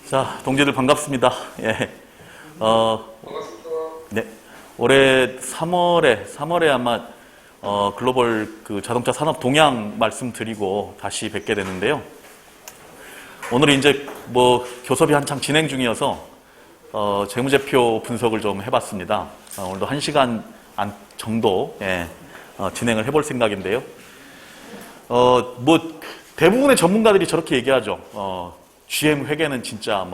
자, 동지들 반갑습니다. 예. 반갑습니다. 네. 올해 3월에 아마 글로벌 그 자동차 산업 동향 말씀드리고 다시 뵙게 되는데요. 오늘은 이제 교섭이 한창 진행 중이어서 재무제표 분석을 좀 해봤습니다. 오늘도 1시간 정도 진행을 해볼 생각인데요. 대부분의 전문가들이 저렇게 얘기하죠. GM 회계는 진짜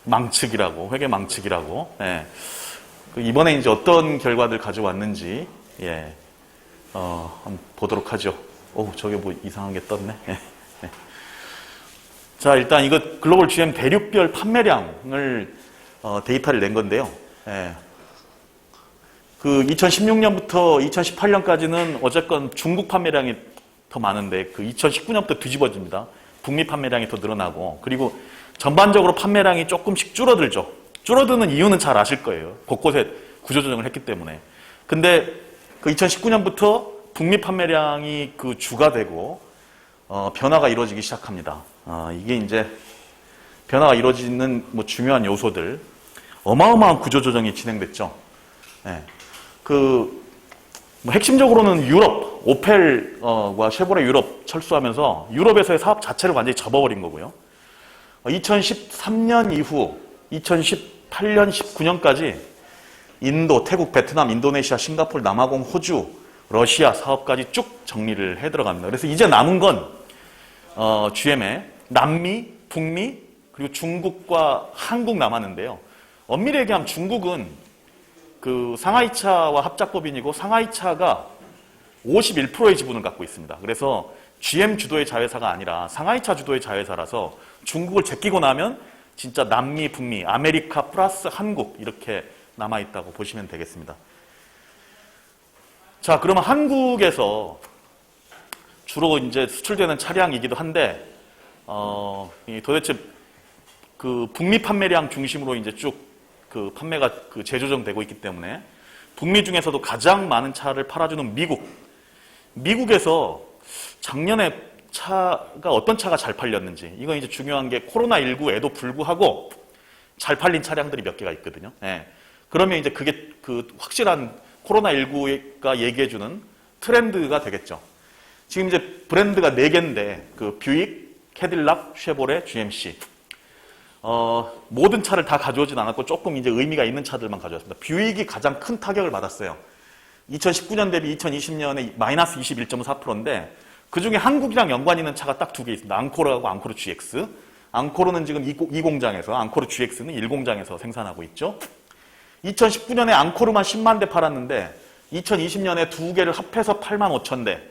망측이라고, 회계 망측이라고. 예. 이번에 이제 어떤 결과들 가져왔는지, 한번 보도록 하죠. 저게 이상한 게 떴네. 예. 예. 자, 일단 이거 글로벌 GM 대륙별 판매량을, 데이터를 낸 건데요. 예. 2016년부터 2018년까지는 어쨌건 중국 판매량이 더 많은데, 2019년부터 뒤집어집니다. 북미 판매량이 더 늘어나고, 그리고 전반적으로 판매량이 조금씩 줄어들죠. 줄어드는 이유는 잘 아실 거예요. 곳곳에 구조조정을 했기 때문에. 근데 2019년부터 북미 판매량이 주가 되고, 변화가 이루어지기 시작합니다. 이게 이제 변화가 이루어지는 중요한 요소들, 어마어마한 구조조정이 진행됐죠. 네. 핵심적으로는 유럽, 오펠과 쉐보레 유럽 철수하면서 유럽에서의 사업 자체를 완전히 접어버린 거고요. 2013년 이후 2018년, 19년까지 인도, 태국, 베트남, 인도네시아, 싱가포르, 남아공, 호주, 러시아 사업까지 쭉 정리를 해 들어갑니다. 그래서 이제 남은 건 GM의 남미, 북미, 그리고 중국과 한국 남았는데요. 엄밀히 얘기하면 중국은 상하이차와 합작법인이고 상하이차가 51%의 지분을 갖고 있습니다. 그래서 GM 주도의 자회사가 아니라 상하이차 주도의 자회사라서 중국을 제끼고 나면 진짜 남미, 북미, 아메리카 플러스 한국 이렇게 남아있다고 보시면 되겠습니다. 자, 그러면 한국에서 주로 이제 수출되는 차량이기도 한데, 도대체 북미 판매량 중심으로 이제 쭉 판매가 재조정되고 있기 때문에 북미 중에서도 가장 많은 차를 팔아주는 미국에서 작년에 어떤 차가 잘 팔렸는지, 이건 이제 중요한 게 코로나19에도 불구하고 잘 팔린 차량들이 몇 개가 있거든요. 그러면 이제 그게 확실한 코로나19가 얘기해주는 트렌드가 되겠죠. 지금 이제 브랜드가 4개인데, 뷰익, 캐딜락, 쉐보레, GMC. 모든 차를 다 가져오진 않았고 조금 이제 의미가 있는 차들만 가져왔습니다. 뷰익이 가장 큰 타격을 받았어요. 2019년 대비 2020년에 마이너스 21.4%인데 그 중에 한국이랑 연관 있는 차가 딱 2개 있습니다. 앙코르하고 앙코르 GX. 앙코르는 지금 이 공장에서, 앙코르 GX는 1공장에서 생산하고 있죠. 2019년에 앙코르만 10만 대 팔았는데 2020년에 2개를 합해서 8만 5천 대.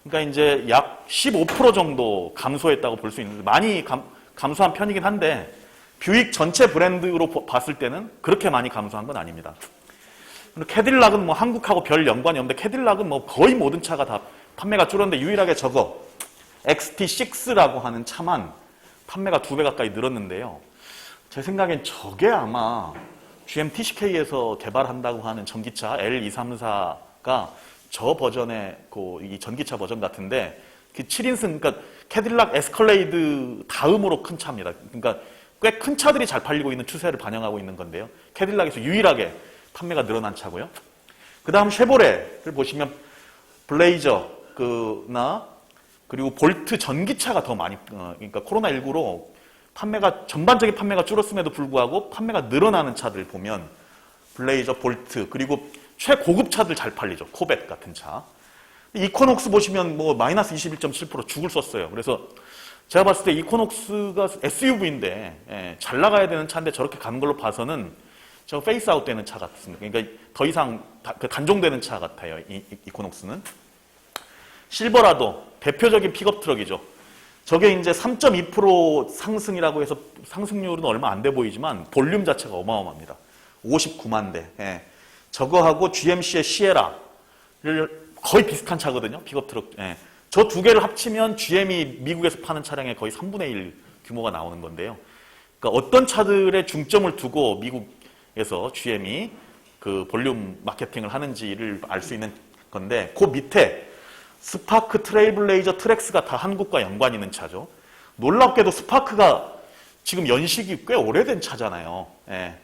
그러니까 이제 약 15% 정도 감소했다고 볼 수 있는데, 많이 감소한 편이긴 한데 뷰익 전체 브랜드로 봤을 때는 그렇게 많이 감소한 건 아닙니다. 캐딜락은 한국하고 별 연관이 없는데, 캐딜락은 거의 모든 차가 다 판매가 줄었는데 유일하게 저거 XT6라고 하는 차만 판매가 2배 가까이 늘었는데요. 제 생각엔 저게 아마 GM TCK에서 개발한다고 하는 전기차 L234가 저 버전의 이 전기차 버전 같은데, 7인승, 그러니까 캐딜락 에스컬레이드 다음으로 큰 차입니다. 그러니까 꽤 큰 차들이 잘 팔리고 있는 추세를 반영하고 있는 건데요. 캐딜락에서 유일하게 판매가 늘어난 차고요. 그 다음 쉐보레를 보시면 블레이저, 그리고 볼트 전기차가 더 많이, 그러니까 코로나19로 전반적인 판매가 줄었음에도 불구하고 판매가 늘어나는 차들 보면 블레이저, 볼트, 그리고 최고급 차들 잘 팔리죠. 코벳 같은 차. 이코녹스 보시면 마이너스 21.7% 죽을 썼어요. 그래서 제가 봤을 때 이코녹스가 SUV인데, 잘 나가야 되는 차인데 저렇게 가는 걸로 봐서는 저 페이스아웃 되는 차 같습니다. 그러니까 더 이상 단종되는 차 같아요. 이코녹스는. 실버라도 대표적인 픽업 트럭이죠. 저게 이제 3.2% 상승이라고 해서 상승률은 얼마 안 돼 보이지만 볼륨 자체가 어마어마합니다. 59만 대. 저거하고 GMC의 시에라를 거의 비슷한 차거든요. 픽업 트럭. 저 2개를 합치면 GM이 미국에서 파는 차량의 거의 3분의 1 규모가 나오는 건데요. 그러니까 어떤 차들의 중점을 두고 미국에서 GM이 볼륨 마케팅을 하는지를 알 수 있는 건데, 그 밑에 스파크, 트레일블레이저, 트렉스가 다 한국과 연관 있는 차죠. 놀랍게도 스파크가 지금 연식이 꽤 오래된 차잖아요. 예.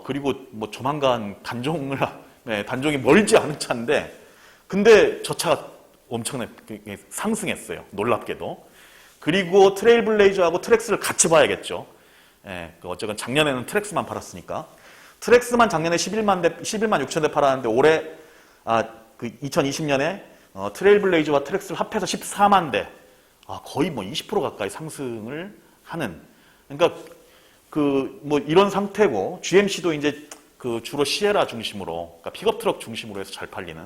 그리고 뭐 조만간 단종이 멀지 않은 차인데, 근데 저 차가 엄청나게 상승했어요. 놀랍게도. 그리고 트레일블레이저하고 트랙스를 같이 봐야겠죠. 예. 어쨌든 작년에는 트랙스만 팔았으니까. 트랙스만 작년에 11만 6천 대 팔았는데 올해 2020년에 트레일블레이저와 트랙스를 합해서 14만 대. 거의 뭐 20% 가까이 상승을 하는. 그러니까 뭐 이런 상태고, GMC도 이제 주로 시에라 중심으로, 그러니까 픽업 트럭 중심으로 해서 잘 팔리는.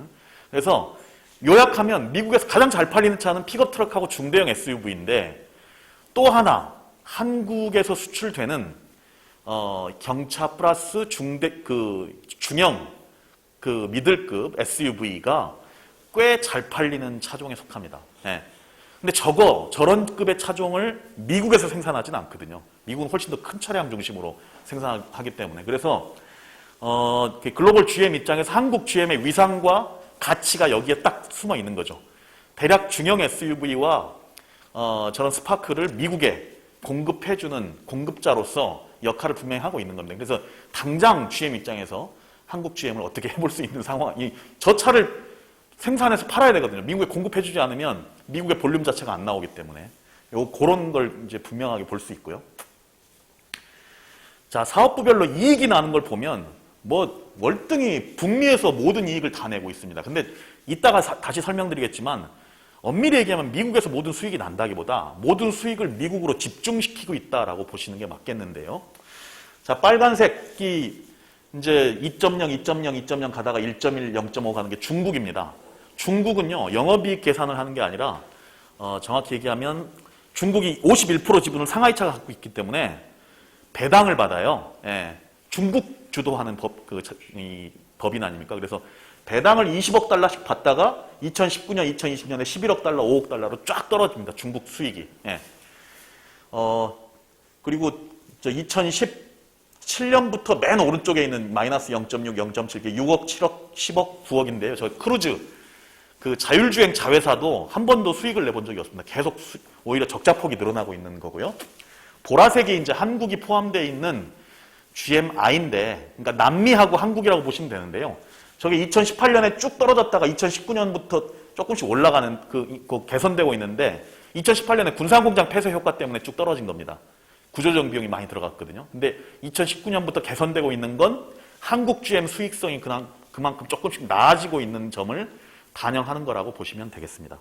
그래서 요약하면 미국에서 가장 잘 팔리는 차는 픽업 트럭하고 중대형 SUV인데, 또 하나 한국에서 수출되는 경차 플러스 중형 미들급 SUV가 꽤 잘 팔리는 차종에 속합니다. 예. 근데 저런 급의 차종을 미국에서 생산하지는 않거든요. 미국은 훨씬 더 큰 차량 중심으로 생산하기 때문에. 그래서 글로벌 GM 입장에서 한국 GM의 위상과 가치가 여기에 딱 숨어 있는 거죠. 대략 중형 SUV와 저런 스파크를 미국에 공급해주는 공급자로서 역할을 분명히 하고 있는 겁니다. 그래서 당장 GM 입장에서 한국 GM을 어떻게 해볼 수 있는 상황이, 저 차를 생산해서 팔아야 되거든요. 미국에 공급해주지 않으면 미국의 볼륨 자체가 안 나오기 때문에 그런 걸 이제 분명하게 볼 수 있고요. 자, 사업부별로 이익이 나는 걸 보면 뭐 월등히 북미에서 모든 이익을 다 내고 있습니다. 근데 이따가 다시 설명드리겠지만 엄밀히 얘기하면 미국에서 모든 수익이 난다기보다 모든 수익을 미국으로 집중시키고 있다라고 보시는 게 맞겠는데요. 자, 빨간색이 이제 2.0, 2.0, 2.0 가다가 1.1, 0.5 가는 게 중국입니다. 중국은요, 영업이익 계산을 하는 게 아니라 정확히 얘기하면 중국이 51% 지분을 상하이차가 갖고 있기 때문에 배당을 받아요. 예, 중국 주도하는 법인 아닙니까? 그래서 배당을 20억 달러씩 받다가 2019년, 2020년에 11억 달러, 5억 달러로 쫙 떨어집니다. 중국 수익이. 예. 그리고 2017년부터 맨 오른쪽에 있는 마이너스 0.6, 0.7, 6억, 7억, 10억, 9억인데요. 저 크루즈, 자율주행 자회사도 한 번도 수익을 내본 적이 없습니다. 계속 오히려 적자폭이 늘어나고 있는 거고요. 보라색이 이제 한국이 포함되어 있는 GMI인데, 그러니까 남미하고 한국이라고 보시면 되는데요. 저게 2018년에 쭉 떨어졌다가 2019년부터 조금씩 올라가는 개선되고 있는데, 2018년에 군산공장 폐쇄 효과 때문에 쭉 떨어진 겁니다. 구조조정 비용이 많이 들어갔거든요. 근데 2019년부터 개선되고 있는 건 한국 GM 수익성이 그만큼 조금씩 나아지고 있는 점을 반영하는 거라고 보시면 되겠습니다.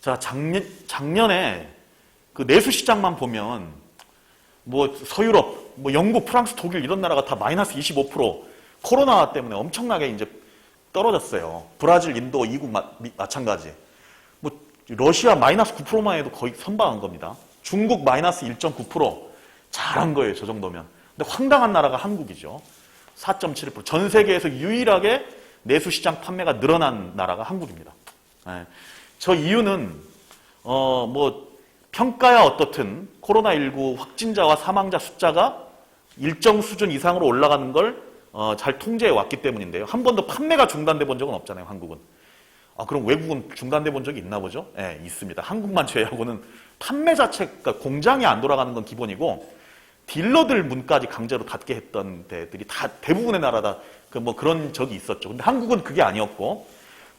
자, 작년에 내수 시장만 보면 뭐 서유럽, 뭐 영국, 프랑스, 독일 이런 나라가 다 마이너스 25% 코로나 때문에 엄청나게 이제 떨어졌어요. 브라질, 인도, 이국 마찬가지. 뭐 러시아 마이너스 9%만 해도 거의 선방한 겁니다. 중국 마이너스 1.9% 잘한 거예요. 저 정도면. 근데 황당한 나라가 한국이죠. 4.7%. 전 세계에서 유일하게 내수시장 판매가 늘어난 나라가 한국입니다. 네. 저 이유는 뭐 평가야 어떻든 코로나19 확진자와 사망자 숫자가 일정 수준 이상으로 올라가는 걸 잘 통제해 왔기 때문인데요. 한 번도 판매가 중단돼 본 적은 없잖아요. 한국은. 그럼 외국은 중단돼 본 적이 있나 보죠? 네, 있습니다. 한국만 제외하고는 판매 자체가, 그러니까 공장이 안 돌아가는 건 기본이고 딜러들 문까지 강제로 닫게 했던 데들이 다 대부분의 나라다 뭐 그런 적이 있었죠. 근데 한국은 그게 아니었고,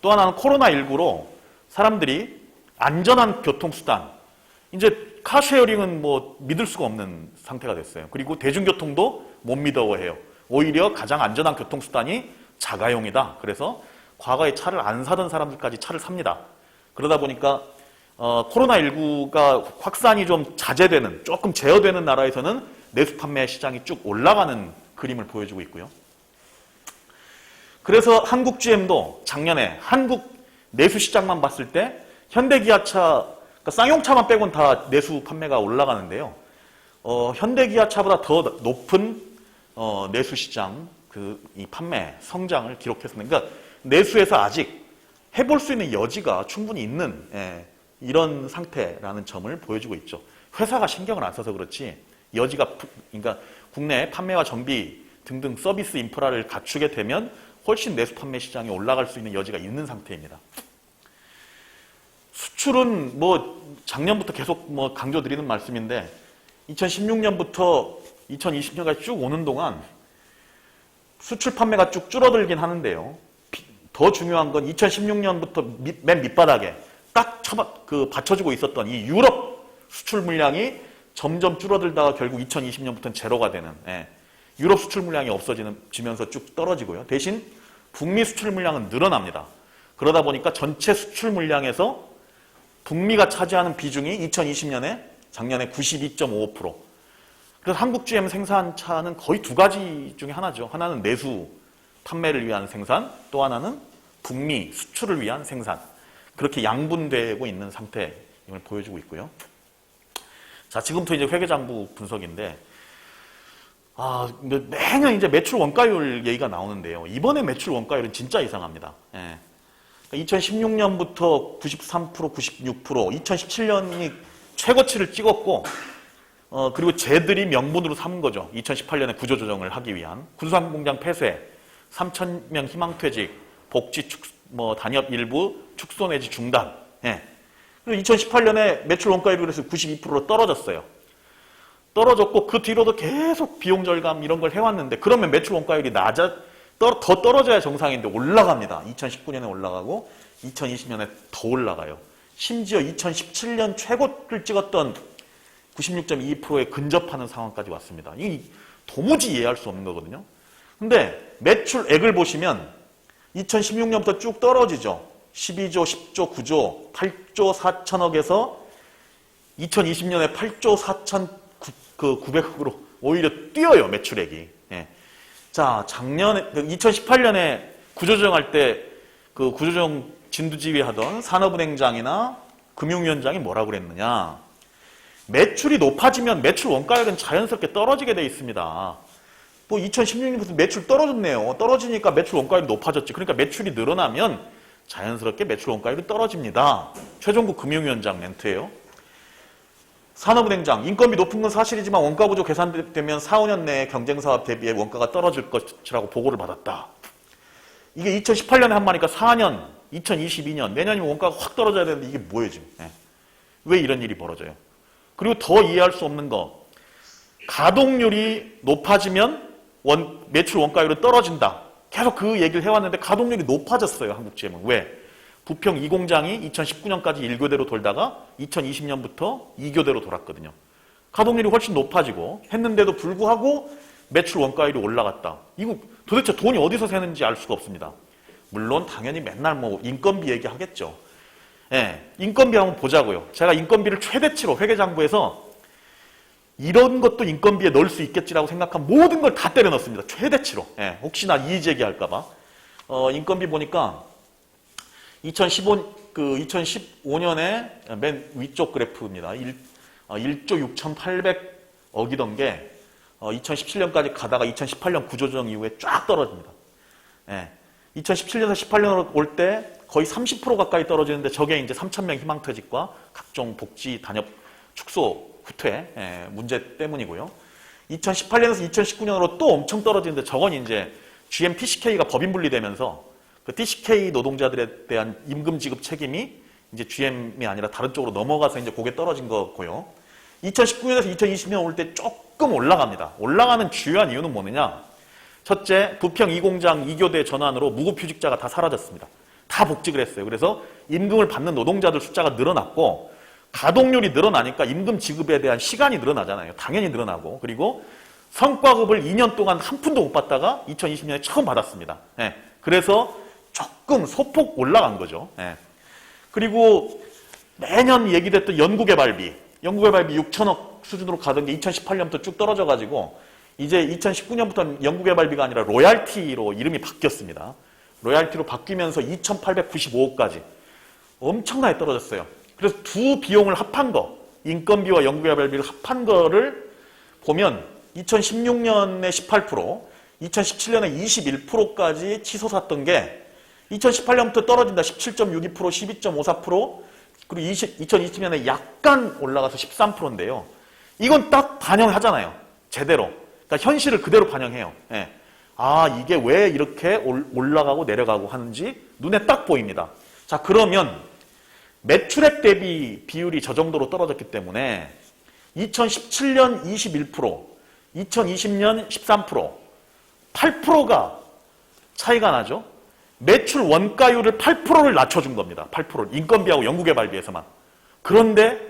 또 하나는 코로나19로 사람들이 안전한 교통수단, 이제 카쉐어링은 뭐 믿을 수가 없는 상태가 됐어요. 그리고 대중교통도 못 믿어해요. 오히려 가장 안전한 교통수단이 자가용이다. 그래서 과거에 차를 안 사던 사람들까지 차를 삽니다. 그러다 보니까 코로나19가 확산이 좀 자제되는, 조금 제어되는 나라에서는 내수 판매 시장이 쭉 올라가는 그림을 보여주고 있고요. 그래서 한국 GM도 작년에 한국 내수 시장만 봤을 때 현대기아차, 그러니까 쌍용차만 빼곤 다 내수 판매가 올라가는데요. 현대기아차보다 더 높은 내수 시장 이 판매 성장을 기록했습니다. 그러니까 내수에서 아직 해볼 수 있는 여지가 충분히 있는 이런 상태라는 점을 보여주고 있죠. 회사가 신경을 안 써서 그렇지 여지가, 그러니까 국내 판매와 정비 등등 서비스 인프라를 갖추게 되면 훨씬 내수 판매 시장이 올라갈 수 있는 여지가 있는 상태입니다. 수출은 뭐 작년부터 계속 뭐 강조드리는 말씀인데 2016년부터 2020년까지 쭉 오는 동안 수출 판매가 쭉 줄어들긴 하는데요. 더 중요한 건 2016년부터 맨 밑바닥에 딱 받쳐주고 있었던 이 유럽 수출 물량이 점점 줄어들다가 결국 2020년부터는 제로가 되는, 유럽 수출 물량이 없어지면서 쭉 떨어지고요. 대신 북미 수출 물량은 늘어납니다. 그러다 보니까 전체 수출 물량에서 북미가 차지하는 비중이 2020년에 작년에 92.55%. 그래서 한국 GM 생산차는 거의 두 가지 중에 하나죠. 하나는 내수 판매를 위한 생산, 또 하나는 북미 수출을 위한 생산. 그렇게 양분되고 있는 상태임을 보여주고 있고요. 자, 지금부터 이제 회계장부 분석인데, 매년 이제 매출 원가율 얘기가 나오는데요. 이번에 매출 원가율은 진짜 이상합니다. 2016년부터 93%, 96%, 2017년이 최고치를 찍었고, 그리고 쟤들이 명분으로 삼은 거죠. 2018년에 구조조정을 하기 위한 군수항공장 폐쇄, 3,000명 희망퇴직, 복지 단협 일부 축소 내지 중단. 그리고 2018년에 매출 원가율이 그래서 92%로 떨어졌어요. 떨어졌고 그 뒤로도 계속 비용 절감 이런 걸 해왔는데 그러면 매출 원가율이 더 떨어져야 정상인데 올라갑니다. 2019년에 올라가고 2020년에 더 올라가요. 심지어 2017년 최고를 찍었던 96.22%에 근접하는 상황까지 왔습니다. 이게 도무지 이해할 수 없는 거거든요. 근데 매출액을 보시면 2016년부터 쭉 떨어지죠. 12조, 10조, 9조, 8조 4천억에서 2020년에 8조 4,900억으로 오히려 뛰어요, 매출액이. 자, 작년에, 2018년에 구조조정할 때 그 구조조정 진두지휘하던 산업은행장이나 금융위원장이 뭐라고 그랬느냐. 매출이 높아지면 매출 원가율은 자연스럽게 떨어지게 돼 있습니다. 2016년부터 매출 떨어졌네요. 떨어지니까 매출 원가율이 높아졌지. 그러니까 매출이 늘어나면 자연스럽게 매출 원가율이 떨어집니다. 최종국 금융위원장 멘트예요. 산업은행장, 인건비 높은 건 사실이지만 원가 구조 계산되면 4, 5년 내에 경쟁사업 대비해 원가가 떨어질 것이라고 보고를 받았다. 이게 2018년에 한 말이니까 4년, 2022년, 내년이면 원가가 확 떨어져야 되는데 이게 뭐예요 지금? 왜 이런 일이 벌어져요? 그리고 더 이해할 수 없는 거, 가동률이 높아지면 매출 원가율은 떨어진다. 계속 그 얘기를 해왔는데 가동률이 높아졌어요, 한국GM은. 왜? 부평 2공장이 2019년까지 1교대로 돌다가 2020년부터 2교대로 돌았거든요. 가동률이 훨씬 높아지고 했는데도 불구하고 매출 원가율이 올라갔다. 이거 도대체 돈이 어디서 새는지 알 수가 없습니다. 물론 당연히 맨날 인건비 얘기하겠죠. 인건비 한번 보자고요. 제가 인건비를 최대치로 회계장부에서 이런 것도 인건비에 넣을 수 있겠지라고 생각한 모든 걸 다 때려 넣습니다. 최대치로. 혹시나 이의제기할까봐. 인건비 보니까 2015년에 맨 위쪽 그래프입니다. 1조 6,800억이던 게 2017년까지 가다가 2018년 구조조정 이후에 쫙 떨어집니다. 2017년에서 18년으로 올 때 거의 30% 가까이 떨어지는데 저게 이제 3,000명 희망퇴직과 각종 복지 단협 축소 후퇴 문제 때문이고요. 2018년에서 2019년으로 또 엄청 떨어지는데 저건 이제 GM TCK가 법인 분리되면서 그 TCK 노동자들에 대한 임금 지급 책임이 이제 GM이 아니라 다른 쪽으로 넘어가서 이제 그게 떨어진 거고요. 2019년에서 2020년 올 때 조금 올라갑니다. 올라가는 주요한 이유는 뭐느냐? 첫째, 부평 2공장 2교대 전환으로 무급휴직자가 다 사라졌습니다. 다 복직을 했어요. 그래서 임금을 받는 노동자들 숫자가 늘어났고 가동률이 늘어나니까 임금 지급에 대한 시간이 늘어나잖아요. 당연히 늘어나고. 그리고 성과급을 2년 동안 한 푼도 못 받다가 2020년에 처음 받았습니다. 그래서 조금 소폭 올라간 거죠. 그리고 매년 얘기됐던 연구개발비 6천억 수준으로 가던 게 2018년부터 쭉 떨어져가지고 이제 2019년부터는 연구개발비가 아니라 로얄티로 이름이 바뀌었습니다. 로얄티로 바뀌면서 2,895억까지 엄청나게 떨어졌어요. 그래서 두 비용을 합한 거, 인건비와 연구개발비를 합한 거를 보면 2016년에 18%, 2017년에 21%까지 치솟았던 게 2018년부터 떨어진다. 17.62%, 12.54%, 그리고 2020년에 약간 올라가서 13%인데요. 이건 딱 반영하잖아요. 제대로. 그러니까 현실을 그대로 반영해요. 이게 왜 이렇게 올라가고 내려가고 하는지 눈에 딱 보입니다. 자, 그러면 매출액 대비 비율이 저 정도로 떨어졌기 때문에 2017년 21%, 2020년 13%, 8%가 차이가 나죠. 매출 원가율을 8%를 낮춰준 겁니다. 8%를 인건비하고 연구개발비에서만. 그런데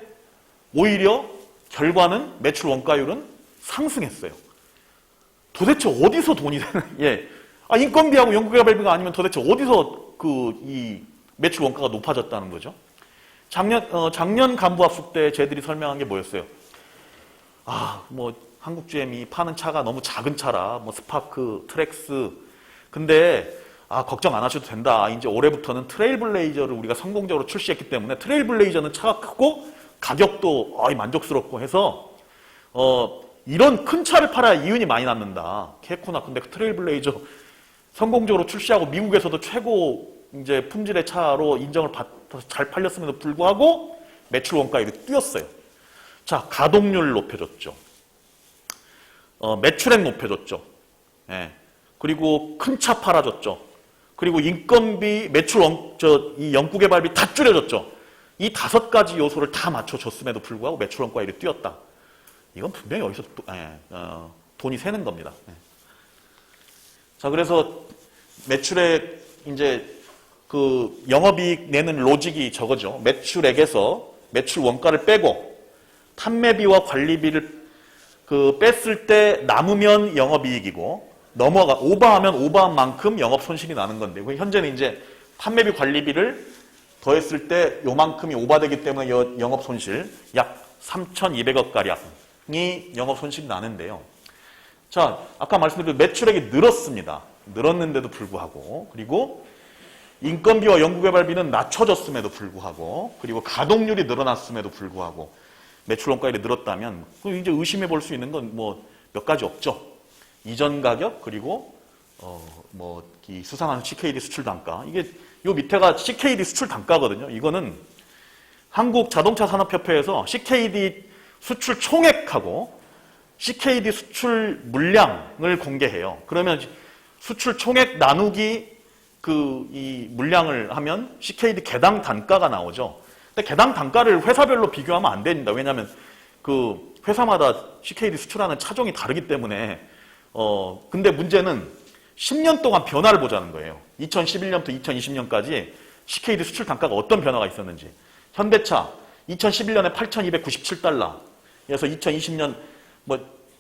오히려 결과는 매출 원가율은 상승했어요. 도대체 어디서 돈이 되는? 예, 인건비하고 연구개발비가 아니면 도대체 어디서 이 매출 원가가 높아졌다는 거죠. 작년 간부합숙 때 쟤들이 설명한 게 뭐였어요? 한국 GM이 파는 차가 너무 작은 차라, 스파크, 트랙스. 근데, 걱정 안 하셔도 된다. 이제 올해부터는 트레일블레이저를 우리가 성공적으로 출시했기 때문에 트레일블레이저는 차가 크고 가격도 만족스럽고 해서, 이런 큰 차를 팔아야 이윤이 많이 남는다. 캐코나. 근데 트레일블레이저 성공적으로 출시하고 미국에서도 최고 이제 품질의 차로 인정을 받아서 잘 팔렸음에도 불구하고 매출 원가율이 뛰었어요. 자, 가동률 높여줬죠. 매출액 높여줬죠. 예. 그리고 큰 차 팔아줬죠. 그리고 인건비, 매출 이 연구개발비 다 줄여줬죠. 이 5가지 요소를 다 맞춰줬음에도 불구하고 매출 원가율이 뛰었다. 이건 분명히 어디서 돈이 새는 겁니다. 예. 자, 그래서 매출액 이제 영업이익 내는 로직이 저거죠. 매출액에서 매출 원가를 빼고 판매비와 관리비를 뺐을 때 남으면 영업이익이고 오버하면 오버한 만큼 영업 손실이 나는 건데 현재는 이제 판매비 관리비를 더했을 때 요만큼이 오버되기 때문에 영업 손실 약 3,200억 가량이 영업 손실이 나는데요. 자, 아까 말씀드린 매출액이 늘었습니다. 늘었는데도 불구하고 그리고 인건비와 연구개발비는 낮춰졌음에도 불구하고 그리고 가동률이 늘어났음에도 불구하고 매출 원가율이 늘었다면 이제 의심해 볼 수 있는 건 몇 가지 없죠. 이전 가격 그리고 이 수상한 CKD 수출 단가 이게 요 밑에가 CKD 수출 단가거든요. 이거는 한국 자동차 산업협회에서 CKD 수출 총액하고 CKD 수출 물량을 공개해요. 그러면 수출 총액 나누기 이 물량을 하면 CKD 개당 단가가 나오죠. 근데 개당 단가를 회사별로 비교하면 안 됩니다. 왜냐하면 회사마다 CKD 수출하는 차종이 다르기 때문에 근데 문제는 10년 동안 변화를 보자는 거예요. 2011년부터 2020년까지 CKD 수출 단가가 어떤 변화가 있었는지. 현대차 2011년에 8,297달러. 그래서 2020년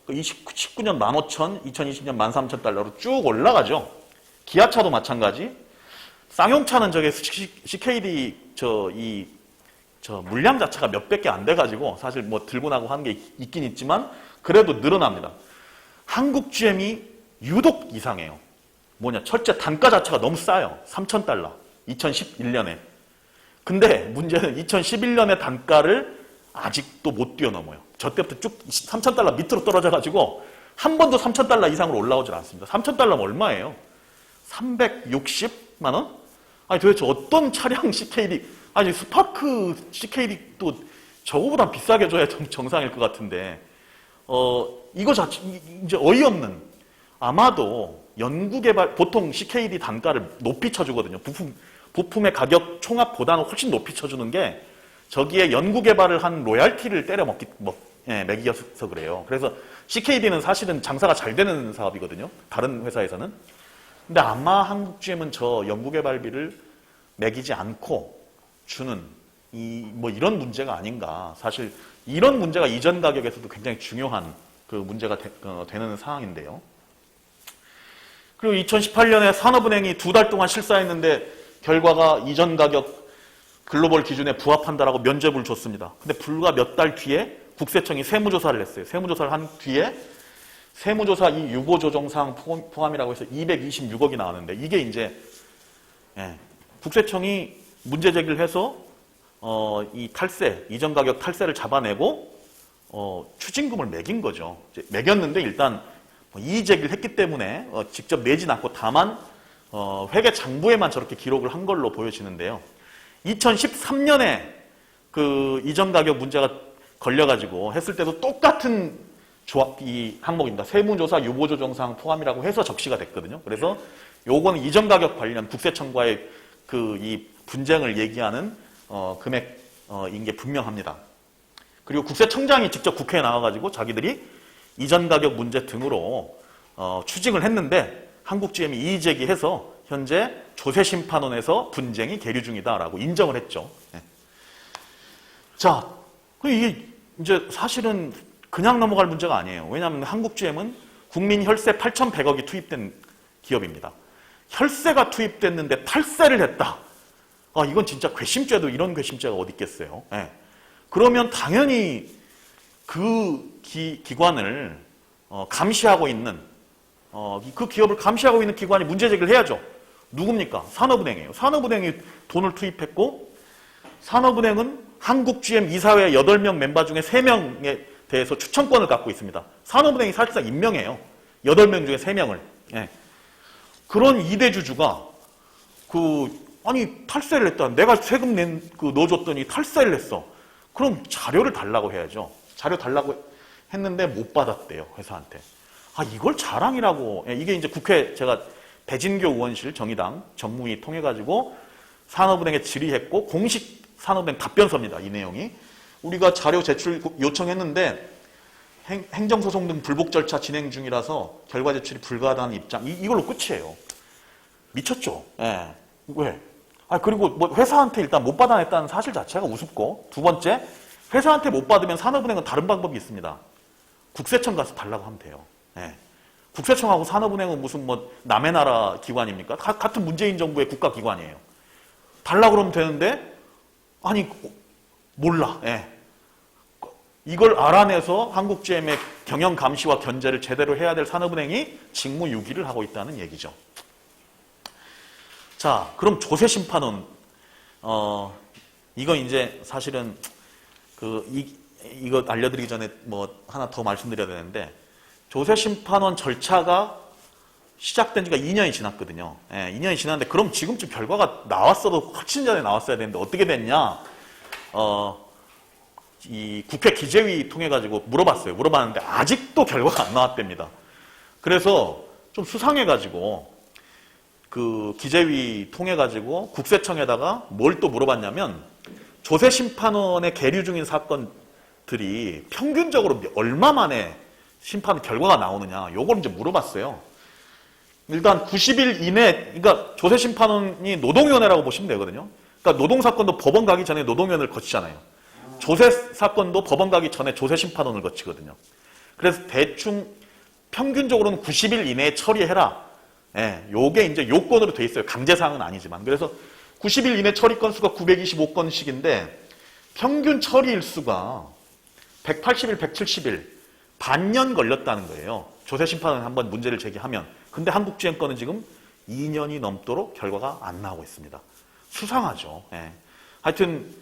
19년 15,000, 2020년 13,000달러로 쭉 올라가죠. 기아차도 마찬가지. 쌍용차는 저게 CKD 물량 자체가 몇백 개 안 돼가지고 사실 들고 나고 하는 게 있긴 있지만 그래도 늘어납니다. 한국 GM이 유독 이상해요. 첫째 단가 자체가 너무 싸요. 3,000달러. 2011년에. 근데 문제는 2011년의 단가를 아직도 못 뛰어넘어요. 저 때부터 쭉 3,000달러 밑으로 떨어져가지고 한 번도 3,000달러 이상으로 올라오질 않습니다. 3,000달러면 얼마예요? 360만 원? 도대체 어떤 차량 CKD, 스파크 CKD도 저거보다 비싸게 줘야 정상일 것 같은데, 이거 자체, 이제 어이없는, 아마도 연구개발, 보통 CKD 단가를 높이 쳐주거든요. 부품의 가격 총합보다는 훨씬 높이 쳐주는 게, 저기에 연구개발을 한 로얄티를 매기어서 그래요. 그래서 CKD는 사실은 장사가 잘 되는 사업이거든요. 다른 회사에서는. 근데 아마 한국 GM은 저 연구개발비를 매기지 않고 주는 이런 문제가 아닌가. 사실 이런 문제가 이전 가격에서도 굉장히 중요한 문제가 되는 상황인데요. 그리고 2018년에 산업은행이 2달 동안 실사했는데 결과가 이전 가격 글로벌 기준에 부합한다라고 면죄부를 줬습니다. 근데 불과 몇 달 뒤에 국세청이 세무조사를 했어요. 세무조사를 한 뒤에 세무조사 이 유보조정사항 포함이라고 해서 226억이 나왔는데 이게 이제 국세청이 문제 제기를 해서 이 탈세, 이전 가격 탈세를 잡아내고 추징금을 매긴 거죠. 매겼는데 일단 이의 제기를 했기 때문에 직접 내진 않고 다만 회계 장부에만 저렇게 기록을 한 걸로 보여지는데요. 2013년에 이전 가격 문제가 걸려가지고 했을 때도 똑같은 이 항목입니다. 세무조사 유보조정사항 포함이라고 해서 적시가 됐거든요. 그래서 요거는 이전 가격 관련 국세청과의 이 분쟁을 얘기하는 금액인 게 분명합니다. 그리고 국세청장이 직접 국회에 나와가지고 자기들이 이전 가격 문제 등으로 추징을 했는데 한국GM이 이의 제기해서 현재 조세심판원에서 분쟁이 계류 중이다라고 인정을 했죠. 네. 자, 이게 이제 사실은 그냥 넘어갈 문제가 아니에요. 왜냐하면 한국GM은 국민 혈세 8,100억이 투입된 기업입니다. 혈세가 투입됐는데 탈세를 했다. 이건 진짜 괘씸죄도 이런 괘씸죄가 어디 있겠어요. 네. 그러면 당연히 그 기관을 감시하고 있는 그 기업을 감시하고 있는 기관이 문제 제기를 해야죠. 누굽니까? 산업은행이에요. 산업은행이 돈을 투입했고 산업은행은 한국GM 이사회 8명 멤버 중에 3명에 대해서 추천권을 갖고 있습니다. 산업은행이 사실상 임명해요. 8명 중에 3명을. 예. 그런 2대 주주가 아니 탈세를 했다. 내가 세금 넣어줬더니 탈세를 했어. 그럼 자료를 달라고 해야죠. 자료 달라고 했는데 못 받았대요. 회사한테. 이걸 자랑이라고. 이게 이제 국회 제가 배진교 의원실 정의당 전무위 통해가지고 산업은행에 질의했고 공식 산업은행 답변서입니다. 이 내용이. 우리가 자료 제출 요청했는데 행정소송 등 불복 절차 진행 중이라서 결과 제출이 불가하다는 입장. 이걸로 끝이에요. 미쳤죠. 예. 왜? 그리고 뭐 회사한테 일단 못 받아냈다는 사실 자체가 우습고, 두 번째, 회사한테 못 받으면 산업은행은 다른 방법이 있습니다. 국세청 가서 달라고 하면 돼요. 예. 국세청하고 산업은행은 무슨 뭐 남의 나라 기관입니까? 같은 문재인 정부의 국가기관이에요. 달라고 그러면 되는데, 몰라. 예. 이걸 알아내서 한국GM의 경영 감시와 견제를 제대로 해야 될 산업은행이 직무유기를 하고 있다는 얘기죠. 자, 그럼 조세심판원, 이거 이제 사실은 이거 알려드리기 전에 뭐 하나 더 말씀드려야 되는데, 조세심판원 절차가 시작된 지가 2년이 지났거든요. 예, 2년이 지났는데, 그럼 지금쯤 결과가 나왔어도 훨씬 전에 나왔어야 되는데, 어떻게 됐냐? 이 국회 기재위 통해가지고 물어봤는데, 아직도 결과가 안 나왔답니다. 그래서 좀 수상해가지고, 그 기재위 통해가지고 국세청에다가 뭘 또 물어봤냐면, 조세심판원에 계류 중인 사건들이 평균적으로 얼마 만에 심판 결과가 나오느냐, 요걸 이제 물어봤어요. 일단 90일 이내, 그러니까 조세심판원이 노동위원회라고 보시면 되거든요. 그러니까 노동사건도 법원 가기 전에 노동위원회를 거치잖아요. 조세사건도 법원 가기 전에 조세심판원을 거치거든요. 그래서 대충 평균적으로는 90일 이내에 처리해라. 예, 요게 이제 요건으로 돼 있어요. 강제사항은 아니지만. 그래서 90일 이내 처리 건수가 925건씩인데 평균 처리 일수가 180일, 170일, 반년 걸렸다는 거예요. 조세심판은 한번 문제를 제기하면. 근데 한국GM 건은 지금 2년이 넘도록 결과가 안 나오고 있습니다. 수상하죠. 예. 하여튼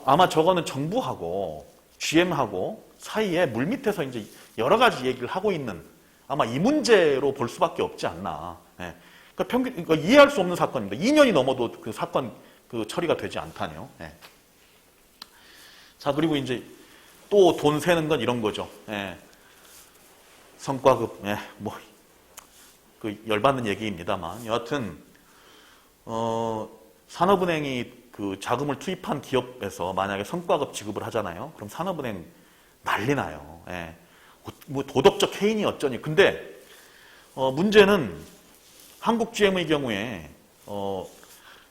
아마 저거는 정부하고 GM하고 사이에 물밑에서 이제 여러 가지 얘기를 하고 있는, 아마 이 문제로 볼 수밖에 없지 않나. 예. 그러니까 이해할 수 없는 사건입니다. 2년이 넘어도 그 사건 처리가 되지 않다네요. 예. 자, 그리고 이제 또 돈 세는 건 이런 거죠. 예. 성과급, 열받는 얘기입니다만, 여하튼 산업은행이 그 자금을 투입한 기업에서 만약에 성과급 지급을 하잖아요. 그럼 산업은행 난리 나요. 예. 뭐 도덕적 해인이 어쩌니. 근데 문제는 한국GM의 경우에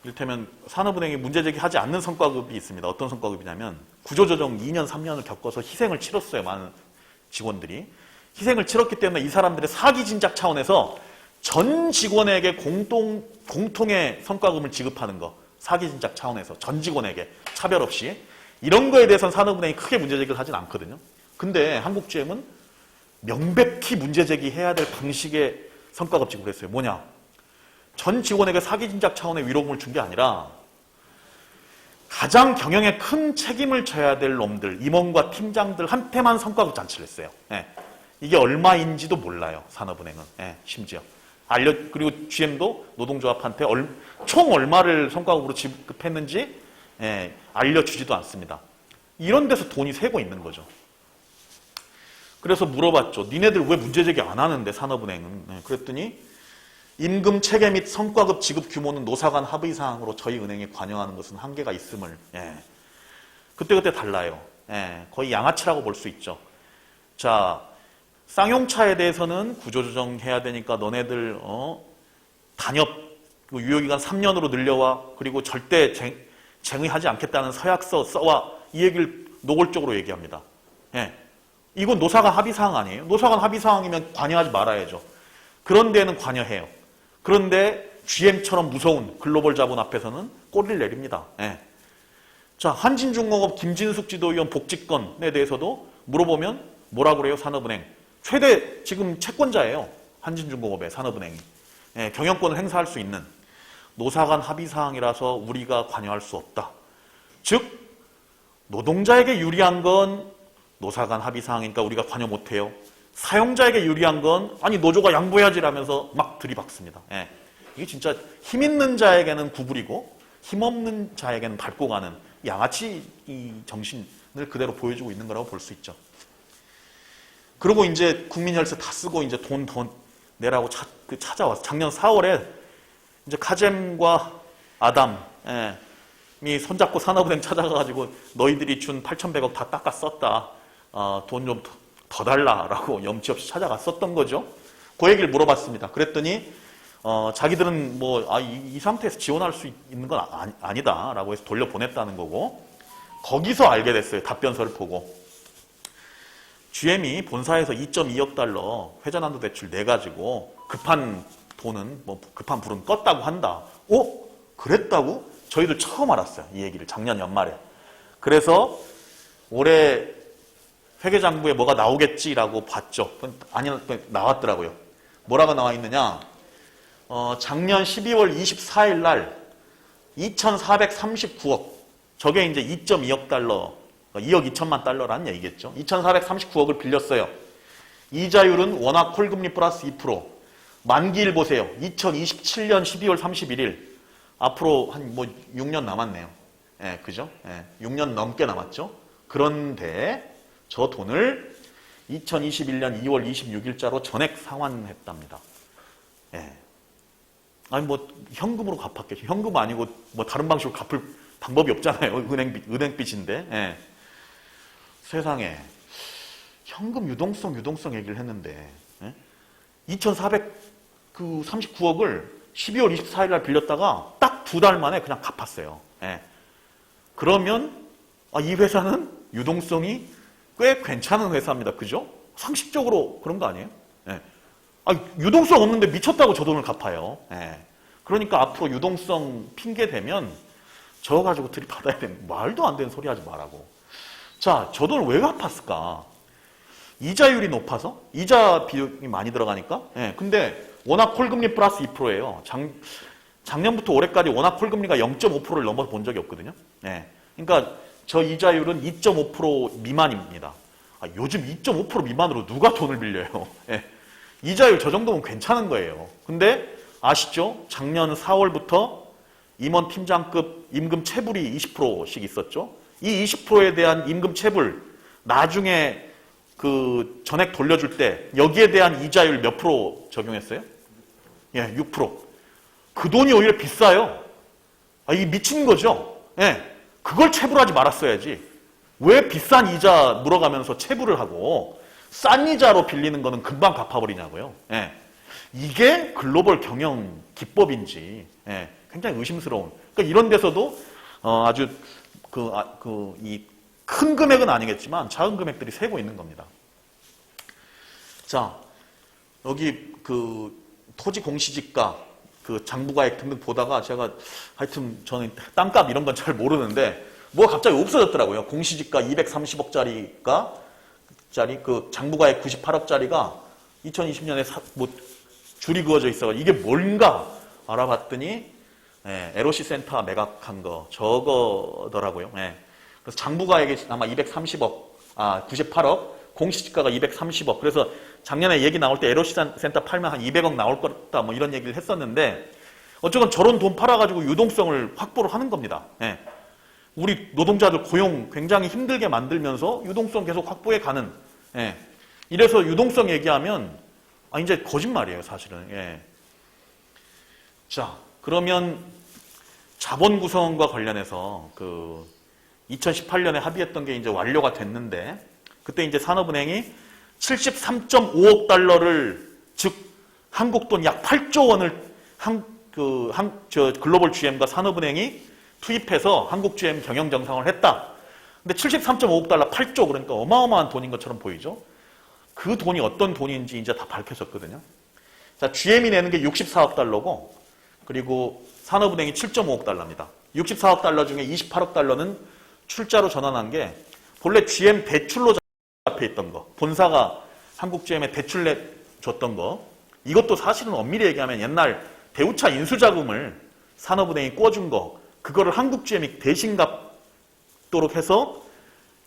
이를테면 산업은행이 문제 제기하지 않는 성과급이 있습니다. 어떤 성과급이냐면 구조조정 2년, 3년을 겪어서 희생을 치렀어요. 많은 직원들이. 희생을 치렀기 때문에 이 사람들의 사기 진작 차원에서 전 직원에게 공통의 성과금을 지급하는 거. 사기 진작 차원에서 전 직원에게 차별 없이. 이런 거에 대해서는 산업은행이 크게 문제 제기를 하진 않거든요. 근데 한국GM은 명백히 문제 제기해야 될 방식의 성과급 지급을 했어요. 뭐냐? 전 직원에게 사기 진작 차원의 위로금을 준 게 아니라 가장 경영에 큰 책임을 져야 될 놈들, 임원과 팀장들한테만 성과급 잔치를 했어요. 예. 이게 얼마인지도 몰라요. 산업은행은. 예, 심지어. 그리고 GM도 노동조합한테 총 얼마를 성과급으로 지급했는지 알려주지도 않습니다. 이런 데서 돈이 새고 있는 거죠. 그래서 물어봤죠. 니네들 왜 문제제기 안 하는데 산업은행은. 그랬더니 임금 체계 및 성과급 지급 규모는 노사 간 합의 사항으로 저희 은행에 관여하는 것은 한계가 있음을 그때그때 달라요. 거의 양아치라고 볼 수 있죠. 자, 쌍용차에 대해서는 구조조정해야 되니까 너네들 단협 유효기간 3년으로 늘려와 그리고 절대 쟁의하지 않겠다는 서약서 써와 이 얘기를 노골적으로 얘기합니다. 이건 노사간 합의사항 아니에요? 노사간 합의사항이면 관여하지 말아야죠. 그런 데는 관여해요. 그런데 GM처럼 무서운 글로벌 자본 앞에서는 꼬리를 내립니다. 자, 한진중공업 김진숙 지도위원 복직권에 대해서도 물어보면 뭐라고 그래요? 산업은행. 최대 지금 채권자예요. 한진중공업의 산업은행이. 경영권을 행사할 수 있는 노사간 합의사항이라서 우리가 관여할 수 없다. 즉 노동자에게 유리한 건 노사간 합의사항이니까 우리가 관여 못해요. 사용자에게 유리한 건 아니 노조가 양보해야지라면서 막 들이박습니다. 이게 진짜 힘 있는 자에게는 구부리고 힘 없는 자에게는 밟고 가는 양아치 이 정신을 그대로 보여주고 있는 거라고 볼 수 있죠. 그리고 이제 국민혈세 다 쓰고 이제 돈 더 내라고 찾아와서 작년 4월에 이제 카잼과 아담이 손잡고 산업은행 찾아가가지고 너희들이 준 8,100억 다 닦아 썼다. 돈 좀 더 달라라고 염치 없이 찾아갔었던 거죠. 그 얘기를 물어봤습니다. 그랬더니 자기들은 이 상태에서 지원할 수 있는 건 아니다라고 해서 돌려보냈다는 거고 거기서 알게 됐어요. 답변서를 보고. GM이 본사에서 2.2억 달러 회전한도 대출 내가지고 급한 돈은 급한 불은 껐다고 한다. 그랬다고? 저희도 처음 알았어요. 이 얘기를 작년 연말에. 그래서 올해 회계장부에 뭐가 나오겠지라고 봤죠. 아니, 나왔더라고요. 뭐라고 나와 있느냐? 작년 12월 24일 날 2,439억. 저게 이제 2.2억 달러, 2억 2천만 달러라는 얘기겠죠. 2,439억을 빌렸어요. 이자율은 원화 콜금리 플러스 2%. 만기일 보세요. 2027년 12월 31일. 앞으로 한 6년 남았네요. 그죠? 6년 넘게 남았죠. 그런데 저 돈을 2021년 2월 26일자로 전액 상환했답니다. 아니 현금으로 갚았겠죠. 현금 아니고 다른 방식으로 갚을 방법이 없잖아요. 은행빚인데. 세상에 현금 유동성 얘기를 했는데 2,439억을 12월 24일 날 빌렸다가 딱 2달 만에 그냥 갚았어요. 그러면 이 회사는 유동성이 꽤 괜찮은 회사입니다. 그죠? 상식적으로 그런 거 아니에요? 유동성 없는데 미쳤다고 저 돈을 갚아요. 그러니까 앞으로 유동성 핑계 대면 저 가지고 들이받아야 되는 말도 안 되는 소리 하지 말라고. 자, 저 돈을 왜 갚았을까? 이자율이 높아서? 이자 비용이 많이 들어가니까? 근데 원화 콜금리 플러스 2%예요. 작년부터 올해까지 원화 콜금리가 0.5%를 넘어 본 적이 없거든요. 그러니까 저 이자율은 2.5% 미만입니다. 요즘 2.5% 미만으로 누가 돈을 빌려요? 이자율 저 정도면 괜찮은 거예요. 근데 아시죠? 작년 4월부터 임원 팀장급 임금 체불이 20%씩 있었죠. 이 20%에 대한 임금 체불 나중에 그 전액 돌려줄 때 여기에 대한 이자율 몇 프로 적용했어요? 6%. 그 돈이 오히려 비싸요. 이 미친 거죠. 그걸 체불하지 말았어야지. 왜 비싼 이자 물어가면서 체불을 하고 싼 이자로 빌리는 거는 금방 갚아버리냐고요. 이게 글로벌 경영 기법인지 굉장히 의심스러운. 그러니까 이런 데서도 아주 이 큰 금액은 아니겠지만 작은 금액들이 새고 있는 겁니다. 자, 여기 그 토지 공시지가 그 장부가액 등등 보다가 제가 하여튼 저는 땅값 이런 건 잘 모르는데 뭐 갑자기 없어졌더라고요. 공시지가 230억짜리가 그 장부가액 98억짜리가 2020년에 줄이 그어져 있어. 이게 뭔가 알아봤더니 LOC 센터 매각한 거 저거더라고요. 그래서 장부가액이 아마 98억, 공시지가가 230억. 그래서 작년에 얘기 나올 때 LOC 센터 팔면 한 200억 나올 거다 뭐 이런 얘기를 했었는데 어쨌건 저런 돈 팔아가지고 유동성을 확보를 하는 겁니다. 우리 노동자들 고용 굉장히 힘들게 만들면서 유동성 계속 확보해 가는. 이래서 유동성 얘기하면 이제 거짓말이에요, 사실은. 자, 그러면 자본 구성과 관련해서 그 2018년에 합의했던 게 이제 완료가 됐는데, 그때 이제 산업은행이 73.5억 달러를, 즉 한국 돈 약 8조 원을 글로벌 GM과 산업은행이 투입해서 한국 GM 경영 정상을 했다. 근데 73.5억 달러 8조, 그러니까 어마어마한 돈인 것처럼 보이죠. 그 돈이 어떤 돈인지 이제 다 밝혀졌거든요. 자, GM이 내는 게 64억 달러고, 그리고 산업은행이 7.5억 달러입니다. 64억 달러 중에 28억 달러는 출자로 전환한 게 본래 GM 대출로 잡혀 있던 거, 본사가 한국 GM에 대출 내줬던 거, 이것도 사실은 엄밀히 얘기하면 옛날 대우차 인수자금을 산업은행이 꿔준 거, 그거를 한국 GM이 대신 갚도록 해서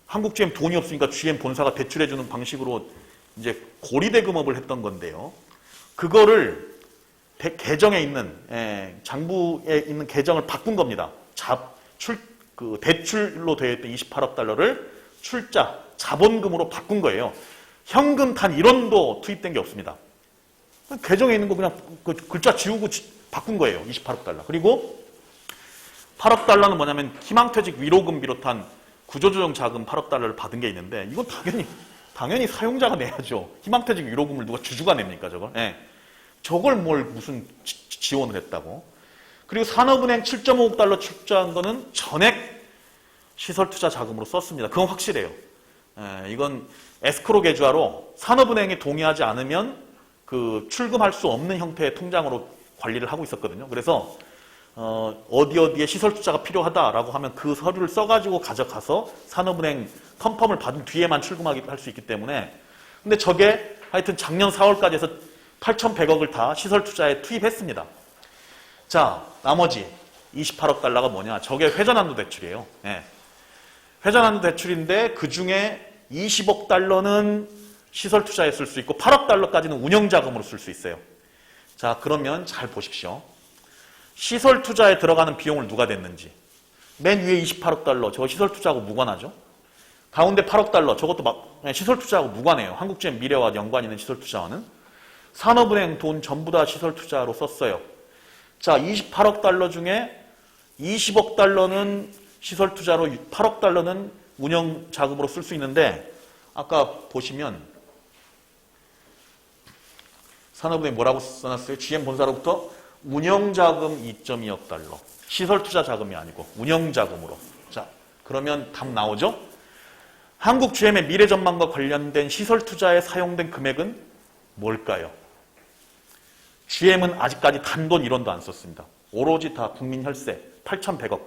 한국 GM 돈이 없으니까 GM 본사가 대출해주는 방식으로 이제 고리대금업을 했던 건데요. 그거를 계정에 있는, 장부에 있는 계정을 바꾼 겁니다. 대출로 되어 있던 28억 달러를 출자, 자본금으로 바꾼 거예요. 현금 단 1원도 투입된 게 없습니다. 계정에 있는 거 그냥 글자 지우고 바꾼 거예요. 28억 달러. 그리고 8억 달러는 뭐냐면 희망퇴직 위로금 비롯한 구조조정 자금 8억 달러를 받은 게 있는데, 이건 당연히 사용자가 내야죠. 희망퇴직 위로금을 누가 주주가 냅니까, 저걸? 저걸 뭘 무슨 지원을 했다고. 그리고 산업은행 7.5억 달러 출자한 거는 전액 시설투자 자금으로 썼습니다. 그건 확실해요. 이건 에스크로 계좌로 산업은행이 동의하지 않으면 그 출금할 수 없는 형태의 통장으로 관리를 하고 있었거든요. 그래서 어디에 시설투자가 필요하다라고 하면 그 서류를 써가지고 가져가서 산업은행 컨펌을 받은 뒤에만 출금하게 할 수 있기 때문에, 근데 저게 하여튼 작년 4월까지 해서 8,100억을 다 시설투자에 투입했습니다. 자, 나머지 28억 달러가 뭐냐? 저게 회전한도 대출이에요. 회전한도 대출인데 그 중에 20억 달러는 시설투자에 쓸 수 있고 8억 달러까지는 운영자금으로 쓸 수 있어요. 자, 그러면 잘 보십시오. 시설투자에 들어가는 비용을 누가 냈는지. 맨 위에 28억 달러, 저거 시설투자하고 무관하죠? 가운데 8억 달러, 저것도 시설투자하고 무관해요. 한국GM 미래와 연관 있는 시설투자와는. 산업은행 돈 전부 다 시설투자로 썼어요. 자, 28억 달러 중에 20억 달러는 시설투자로, 8억 달러는 운영자금으로 쓸 수 있는데, 아까 보시면 산업은행 뭐라고 써놨어요? GM 본사로부터 운영자금 2.2억 달러. 시설투자 자금이 아니고 운영자금으로. 자, 그러면 답 나오죠? 한국 GM의 미래 전망과 관련된 시설투자에 사용된 금액은 뭘까요? GM은 아직까지 단돈 1원도 안 썼습니다. 오로지 다 국민 혈세 8,100억.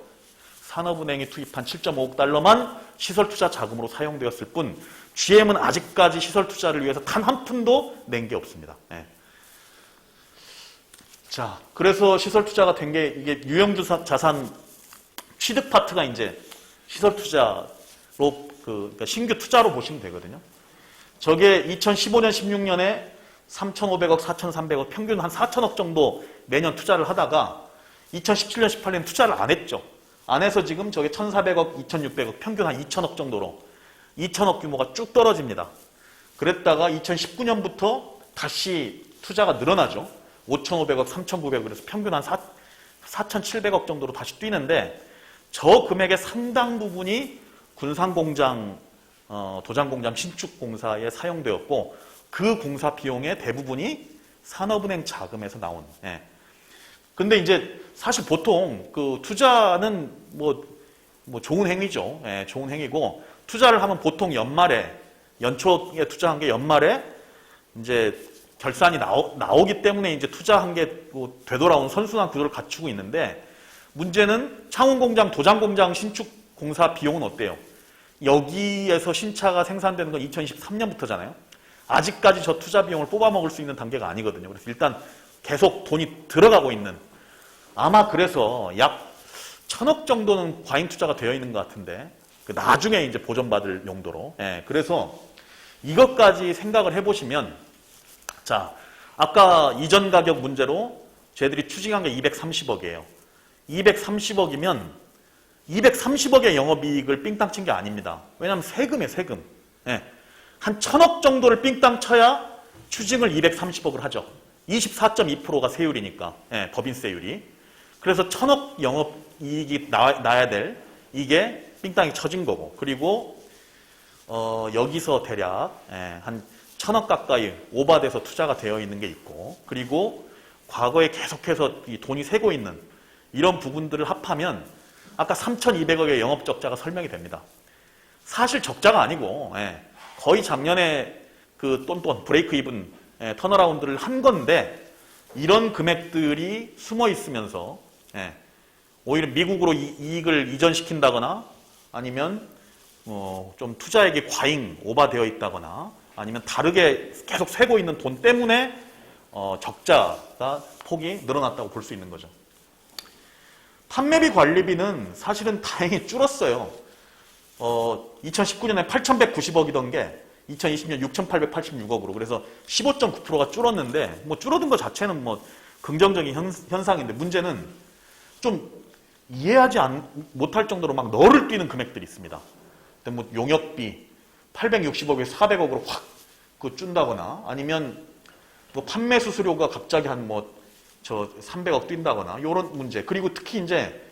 산업은행이 투입한 7.5억 달러만 시설투자 자금으로 사용되었을 뿐, GM은 아직까지 시설투자를 위해서 단 한 푼도 낸 게 없습니다. 자, 그래서 시설투자가 된 게, 이게 유형자산 취득 파트가 이제 시설투자로, 그러니까 신규 투자로 보시면 되거든요. 저게 2015년, 16년에 3,500억, 4,300억, 평균 한 4,000억 정도 매년 투자를 하다가 2017년, 18년 투자를 안 했죠. 안 해서 지금 저게 1,400억, 2,600억, 평균 한 2,000억 정도로 2,000억 규모가 쭉 떨어집니다. 그랬다가 2019년부터 다시 투자가 늘어나죠. 5,500억, 3,900억, 그래서 평균 한 4,700억 정도로 다시 뛰는데, 저 금액의 상당 부분이 군산공장, 도장공장 신축공사에 사용되었고, 그 공사 비용의 대부분이 산업은행 자금에서 나온. 근데 이제 사실 보통 그 투자는 뭐 좋은 행위죠. 좋은 행위고, 투자를 하면 보통 연초에 투자한 게 연말에 이제 결산이 나오기 때문에 이제 투자한 게 뭐 되돌아온 선순환 구조를 갖추고 있는데, 문제는 창원공장, 도장공장 신축 공사 비용은 어때요? 여기에서 신차가 생산되는 건 2023년부터잖아요. 아직까지 저 투자 비용을 뽑아먹을 수 있는 단계가 아니거든요. 그래서 일단 계속 돈이 들어가고 있는, 아마 그래서 약 1,000억 정도는 과잉 투자가 되어 있는 것 같은데, 나중에 이제 보전받을 용도로. 그래서 이것까지 생각을 해보시면, 자, 아까 이전 가격 문제로 쟤들이 추징한 게 230억이에요. 230억이면 230억의 영업이익을 삥땅 친 게 아닙니다. 왜냐하면 세금이에요, 세금. 한 1,000억 정도를 삥땅 쳐야 추징을 230억을 하죠. 24.2%가 세율이니까, 예, 법인세율이. 그래서 1,000억 영업이익이 나야 될 이게 삥땅이 쳐진 거고, 그리고 여기서 대략 한 1,000억 가까이 오바돼서 투자가 되어 있는 게 있고, 그리고 과거에 계속해서 이 돈이 새고 있는 이런 부분들을 합하면 아까 3,200억의 영업 적자가 설명이 됩니다. 사실 적자가 아니고 거의 작년에 그 똔똔 브레이크 이븐 턴어라운드를 한 건데, 이런 금액들이 숨어 있으면서 오히려 미국으로 이익을 이전시킨다거나, 아니면 좀 투자액이 과잉 오버되어 있다거나, 아니면 다르게 계속 새고 있는 돈 때문에 적자가 폭이 늘어났다고 볼 수 있는 거죠. 판매비 관리비는 사실은 다행히 줄었어요. 2019년에 8,190억이던 게 2020년 6,886억으로, 그래서 15.9%가 줄었는데, 뭐 줄어든 것 자체는 뭐 긍정적인 현상인데, 문제는 좀 이해하지 못할 정도로 막 너를 뛰는 금액들이 있습니다. 뭐 용역비 860억에서 400억으로 확 준다거나, 아니면 뭐 판매 수수료가 갑자기 한 300억 뛴다거나, 이런 문제. 그리고 특히 이제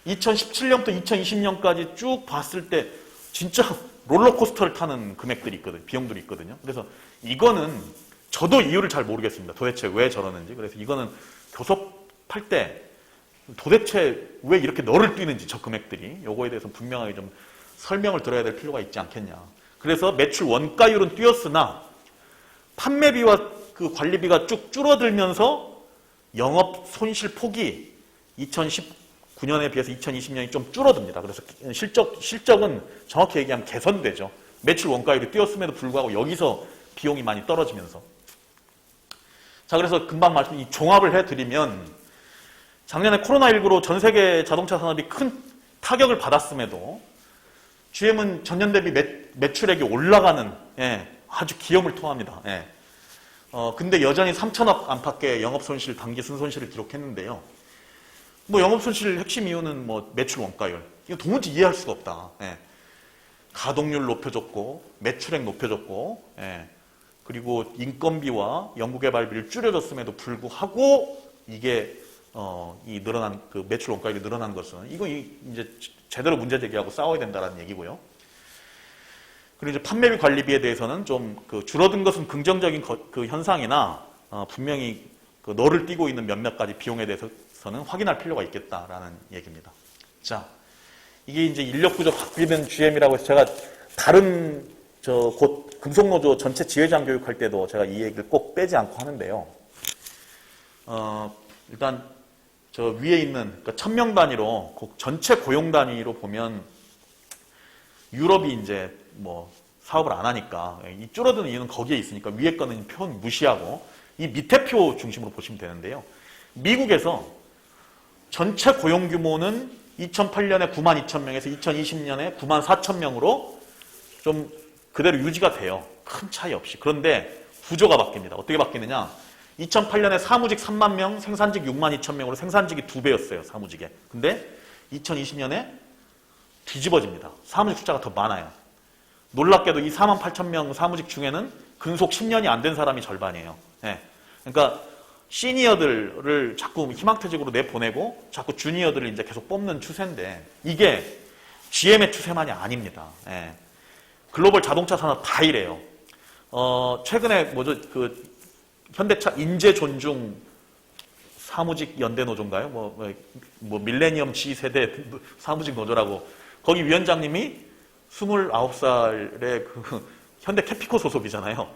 2017년부터 2020년까지 쭉 봤을 때 진짜 롤러코스터를 타는 금액들이 있거든요. 비용들이 있거든요. 그래서 이거는 저도 이유를 잘 모르겠습니다. 도대체 왜 저러는지. 그래서 이거는 교섭할 때 도대체 왜 이렇게 너를 뛰는지, 저 금액들이, 요거에 대해서 분명하게 좀 설명을 들어야 될 필요가 있지 않겠냐. 그래서 매출 원가율은 뛰었으나 판매비와 그 관리비가 쭉 줄어들면서 영업 손실 폭이 2019년에 비해서 2020년이 좀 줄어듭니다. 그래서 실적은 정확히 얘기하면 개선되죠. 매출 원가율이 뛰었음에도 불구하고 여기서 비용이 많이 떨어지면서. 자, 그래서 금방 이 종합을 해드리면, 작년에 코로나19로 전 세계 자동차 산업이 큰 타격을 받았음에도 GM은 전년 대비 매출액이 올라가는 아주 기염을 토합니다. 근데 여전히 3천억 안팎의 영업손실, 단기 순손실을 기록했는데요. 뭐 영업손실 핵심 이유는 뭐 매출 원가율. 이거 도무지 이해할 수가 없다. 가동률 높여줬고, 매출액 높여줬고, 그리고 인건비와 연구개발비를 줄여줬음에도 불구하고 이게 이 늘어난 그 매출 원가율이 늘어난 것은, 이거 이제 제대로 문제 제기하고 싸워야 된다는 얘기고요. 그리고 이제 판매비 관리비에 대해서는 좀 그 줄어든 것은 긍정적인 그 현상이나 분명히 그 너를 띄고 있는 몇몇 가지 비용에 대해서는 확인할 필요가 있겠다라는 얘기입니다. 자, 이게 이제 인력 구조 바뀌는 GM이라고 해서 제가 다른 곧 금속노조 전체 지회장 교육할 때도 제가 이 얘기를 꼭 빼지 않고 하는데요. 일단 저 위에 있는 1,000명 단위로 전체 고용 단위로 보면 유럽이 이제 뭐 사업을 안 하니까 이 줄어드는 이유는 거기에 있으니까 위에 거는 표 무시하고 이 밑에 표 중심으로 보시면 되는데요. 미국에서 전체 고용 규모는 2008년에 92,000명에서 2020년에 94,000명으로 좀 그대로 유지가 돼요. 큰 차이 없이. 그런데 구조가 바뀝니다. 어떻게 바뀌느냐? 2008년에 사무직 3만 명, 생산직 62,000명으로 생산직이 2배였어요. 사무직에. 근데 2020년에 뒤집어집니다. 사무직 숫자가 더 많아요. 놀랍게도 이 48,000명 사무직 중에는 근속 10년이 안 된 사람이 절반이에요. 그러니까 시니어들을 자꾸 희망퇴직으로 내보내고 자꾸 주니어들을 이제 계속 뽑는 추세인데, 이게 GM의 추세만이 아닙니다. 글로벌 자동차 산업 다 이래요. 최근에 그 현대차 인재 존중 사무직 연대 노조인가요? 뭐 밀레니엄 G세대 사무직 노조라고, 거기 위원장님이 29살의 그 현대 캐피코 소속이잖아요.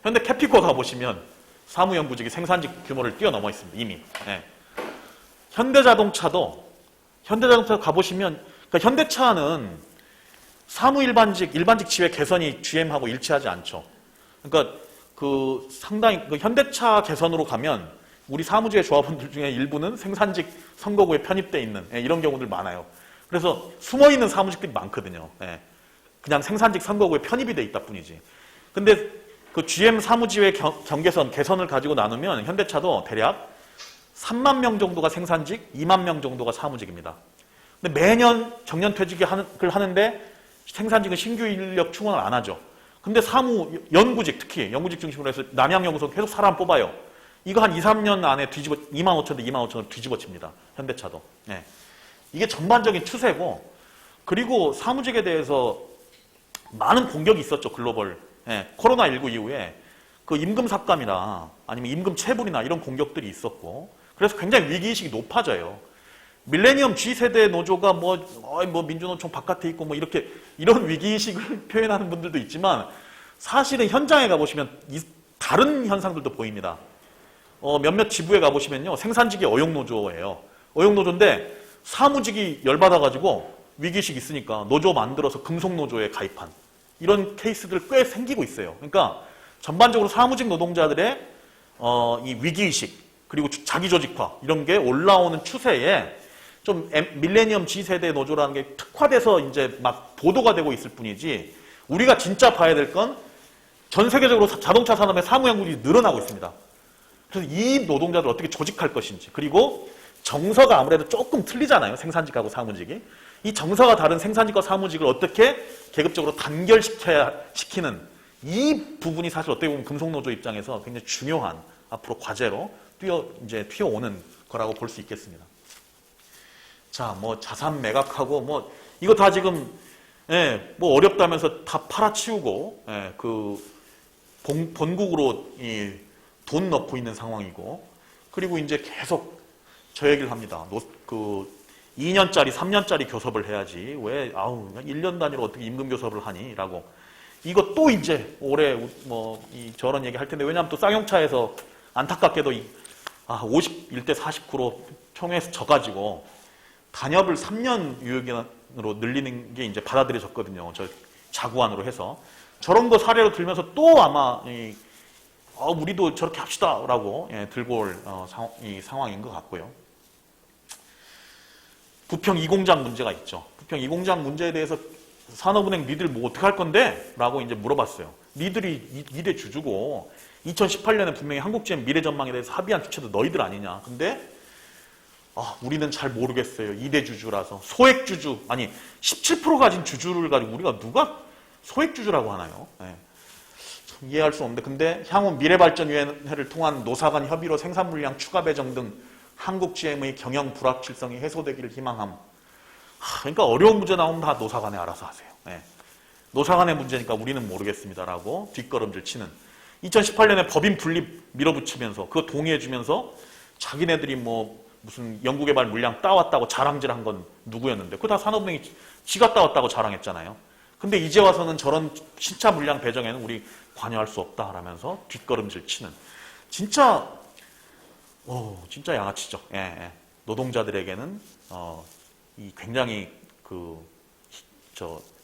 현대 캐피코 가보시면 사무연구직이 생산직 규모를 뛰어넘어 있습니다. 이미. 현대자동차 가보시면, 그러니까 현대차는 일반직 지회 개선이 GM하고 일치하지 않죠. 그러니까 상당히 현대차 개선으로 가면 우리 사무직의 조합원들 중에 일부는 생산직 선거구에 편입돼 있는 이런 경우들 많아요. 그래서 숨어 있는 사무직들이 많거든요. 그냥 생산직 선거구에 편입이 돼 있다 뿐이지. 근데 그 GM 사무지회 개선을 가지고 나누면 현대차도 대략 3만 명 정도가 생산직, 2만 명 정도가 사무직입니다. 근데 매년 정년퇴직을 하는데 생산직은 신규 인력 충원을 안 하죠. 근데 연구직, 특히 연구직 중심으로 해서 남양연구소 계속 사람 뽑아요. 이거 한 2, 3년 안에 25,000대 25,000원 뒤집어집니다. 현대차도. 예. 이게 전반적인 추세고, 그리고 사무직에 대해서 많은 공격이 있었죠, 글로벌. 예. 코로나19 이후에 그 임금 삭감이나 아니면 임금 체불이나 이런 공격들이 있었고, 그래서 굉장히 위기의식이 높아져요. 밀레니엄 G세대 노조가 뭐 민주노총 바깥에 있고 뭐 이렇게 이런 위기의식을 표현하는 분들도 있지만, 사실은 현장에 가보시면 다른 현상들도 보입니다. 몇몇 지부에 가보시면요, 생산직이 어용노조예요. 어용노조인데 사무직이 열받아가지고 위기의식 있으니까 노조 만들어서 금속노조에 가입한 이런 케이스들 꽤 생기고 있어요. 그러니까 전반적으로 사무직 노동자들의 이 위기의식 그리고 자기조직화 이런 게 올라오는 추세에 좀 밀레니엄 G세대 노조라는 게 특화돼서 이제 막 보도가 되고 있을 뿐이지, 우리가 진짜 봐야 될 건 전 세계적으로 자동차 산업의 사무연구들이 늘어나고 있습니다. 그래서 이 노동자들 어떻게 조직할 것인지, 그리고 정서가 아무래도 조금 틀리잖아요, 생산직하고 사무직이. 이 정서가 다른 생산직과 사무직을 어떻게 계급적으로 단결시키는 이 부분이 사실 어떻게 보면 금속노조 입장에서 굉장히 중요한 앞으로 과제로 튀어오는 거라고 볼 수 있겠습니다. 자, 뭐 자산 매각하고 뭐 이거 다 지금 뭐 어렵다면서 다 팔아치우고 본국으로 돈 넣고 있는 상황이고, 그리고 이제 계속 저 얘기를 합니다. 2년짜리, 3년짜리 교섭을 해야지 왜 1년 단위로 어떻게 임금 교섭을 하니? 라고. 이거 또 이제 올해 저런 얘기 할 텐데, 왜냐하면 또 쌍용차에서 안타깝게도 51대 49로 총회에서 져가지고 단협을 3년 유효기간으로 늘리는 게 이제 받아들여졌거든요. 저 자구안으로 해서. 저런 거 사례로 들면서 또 아마 우리도 저렇게 합시다라고 들고 올 상황인 것 같고요. 부평 2공장 문제가 있죠. 부평 2공장 문제에 대해서 산업은행 니들 뭐 어떻게 할 건데? 라고 이제 물어봤어요. 니들이 2대 주주고 2018년에 분명히 한국GM 미래 전망에 대해서 합의한 주체도 너희들 아니냐. 근데 우리는 잘 모르겠어요. 2대 주주라서. 소액 주주, 아니 17% 가진 주주를 가지고 우리가 누가 소액 주주라고 하나요? 네. 참 이해할 수 없는데, 근데 향후 미래발전위원회를 통한 노사 간 협의로 생산 물량 추가 배정 등 한국GM의 경영 불확실성이 해소되기를 희망함. 그러니까 어려운 문제 나오면 다 노사 간에 알아서 하세요. 네. 노사 간의 문제니까 우리는 모르겠습니다라고 뒷걸음질 치는. 2018년에 법인 분립 밀어붙이면서 그거 동의해주면서 자기네들이 무슨 연구개발 물량 따왔다고 자랑질한 건 누구였는데, 그거 다 산업은행이 지가 따왔다고 자랑했잖아요. 근데 이제 와서는 저런 신차 물량 배정에는 우리 관여할 수 없다라면서 뒷걸음질 치는. 진짜 양아치죠. 예. 노동자들에게는 이 굉장히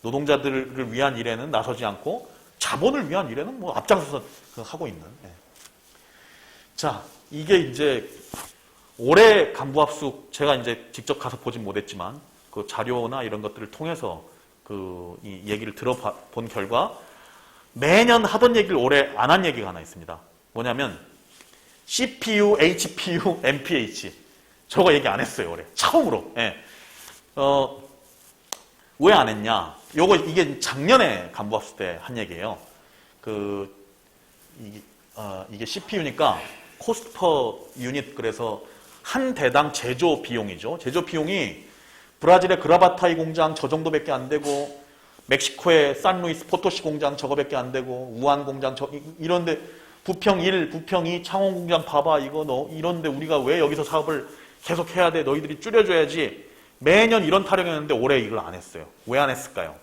노동자들을 위한 일에는 나서지 않고 자본을 위한 일에는 앞장서서 하고 있는. 예. 자, 이게 이제 올해 간부합숙, 제가 이제 직접 가서 보진 못했지만 그 자료나 이런 것들을 통해서 이 얘기를 들어본 결과 매년 하던 얘기를 올해 안 한 얘기가 하나 있습니다. 뭐냐면 CPU, HPU, MPH. 저거 얘기 안 했어요, 올해. 처음으로. 예. 왜 안 했냐? 이게 작년에 간부합숙 때 한 얘기예요. 이게 CPU니까 코스트 퍼 유닛, 그래서 한 대당 제조 비용이죠. 제조 비용이 브라질의 그라바타이 공장 저 정도밖에 안 되고, 멕시코의 산루이스 포토시 공장 저거밖에 안 되고, 우한 공장 이런데 부평 1, 부평 2, 창원 공장 봐봐 이런데 우리가 왜 여기서 사업을 계속 해야 돼? 너희들이 줄여줘야지. 매년 이런 타령했는데 올해 이걸 안 했어요. 왜 안 했을까요?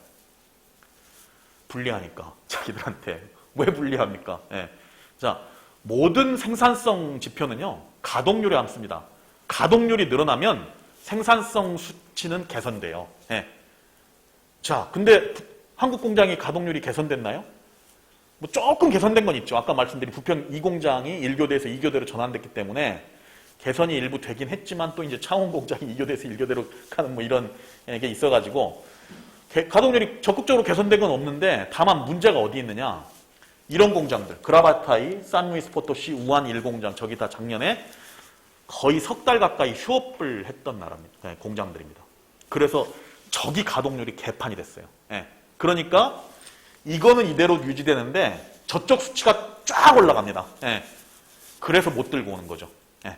불리하니까. 자기들한테. 왜 불리합니까? 예. 자, 모든 생산성 지표는요, 가동률에 함수입니다. 가동률이 늘어나면 생산성 수치는 개선돼요. 예. 자, 근데 한국 공장이 가동률이 개선됐나요? 조금 개선된 건 있죠. 아까 말씀드린 부평 2공장이 1교대에서 2교대로 전환됐기 때문에 개선이 일부 되긴 했지만, 또 이제 창원 공장이 2교대에서 1교대로 가는 이런 게 있어가지고 가동률이 적극적으로 개선된 건 없는데, 다만 문제가 어디 있느냐? 이런 공장들, 그라바타이, 산루이스 포토시, 우한 1공장, 저기 다 작년에 거의 석 달 가까이 휴업을 했던 나라입니다. 공장들입니다. 그래서 저기 가동률이 개판이 됐어요. 그러니까 이거는 이대로 유지되는데 저쪽 수치가 쫙 올라갑니다. 그래서 못 들고 오는 거죠. 예.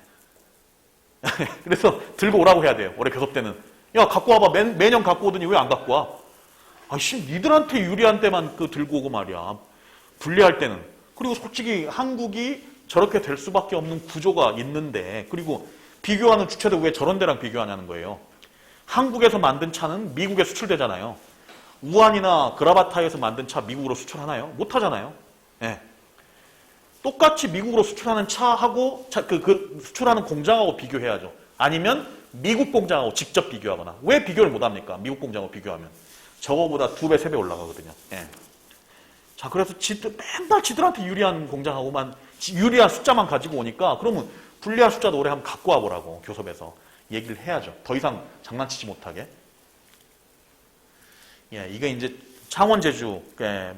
그래서 들고 오라고 해야 돼요. 올해 교섭 때는. 야, 갖고 와봐. 매년 갖고 오더니 왜 안 갖고 와? 아씨, 니들한테 유리한 때만 들고 오고 말이야. 불리할 때는. 그리고 솔직히 한국이 저렇게 될 수밖에 없는 구조가 있는데, 그리고 비교하는 주체도 왜 저런 데랑 비교하냐는 거예요. 한국에서 만든 차는 미국에 수출되잖아요. 우한이나 그라바타에서 만든 차 미국으로 수출하나요? 못하잖아요. 예. 똑같이 미국으로 수출하는 차하고 수출하는 공장하고 비교해야죠. 아니면 미국 공장하고 직접 비교하거나. 왜 비교를 못합니까? 미국 공장하고 비교하면 저거보다 2배, 3배 올라가거든요. 예. 자, 그래서 맨날 지들한테 유리한 공장하고만 유리한 숫자만 가지고 오니까 그러면 불리한 숫자도 올해 한번 갖고 와보라고 교섭에서 얘기를 해야죠. 더 이상 장난치지 못하게. 예, 이게 이제 창원 제주의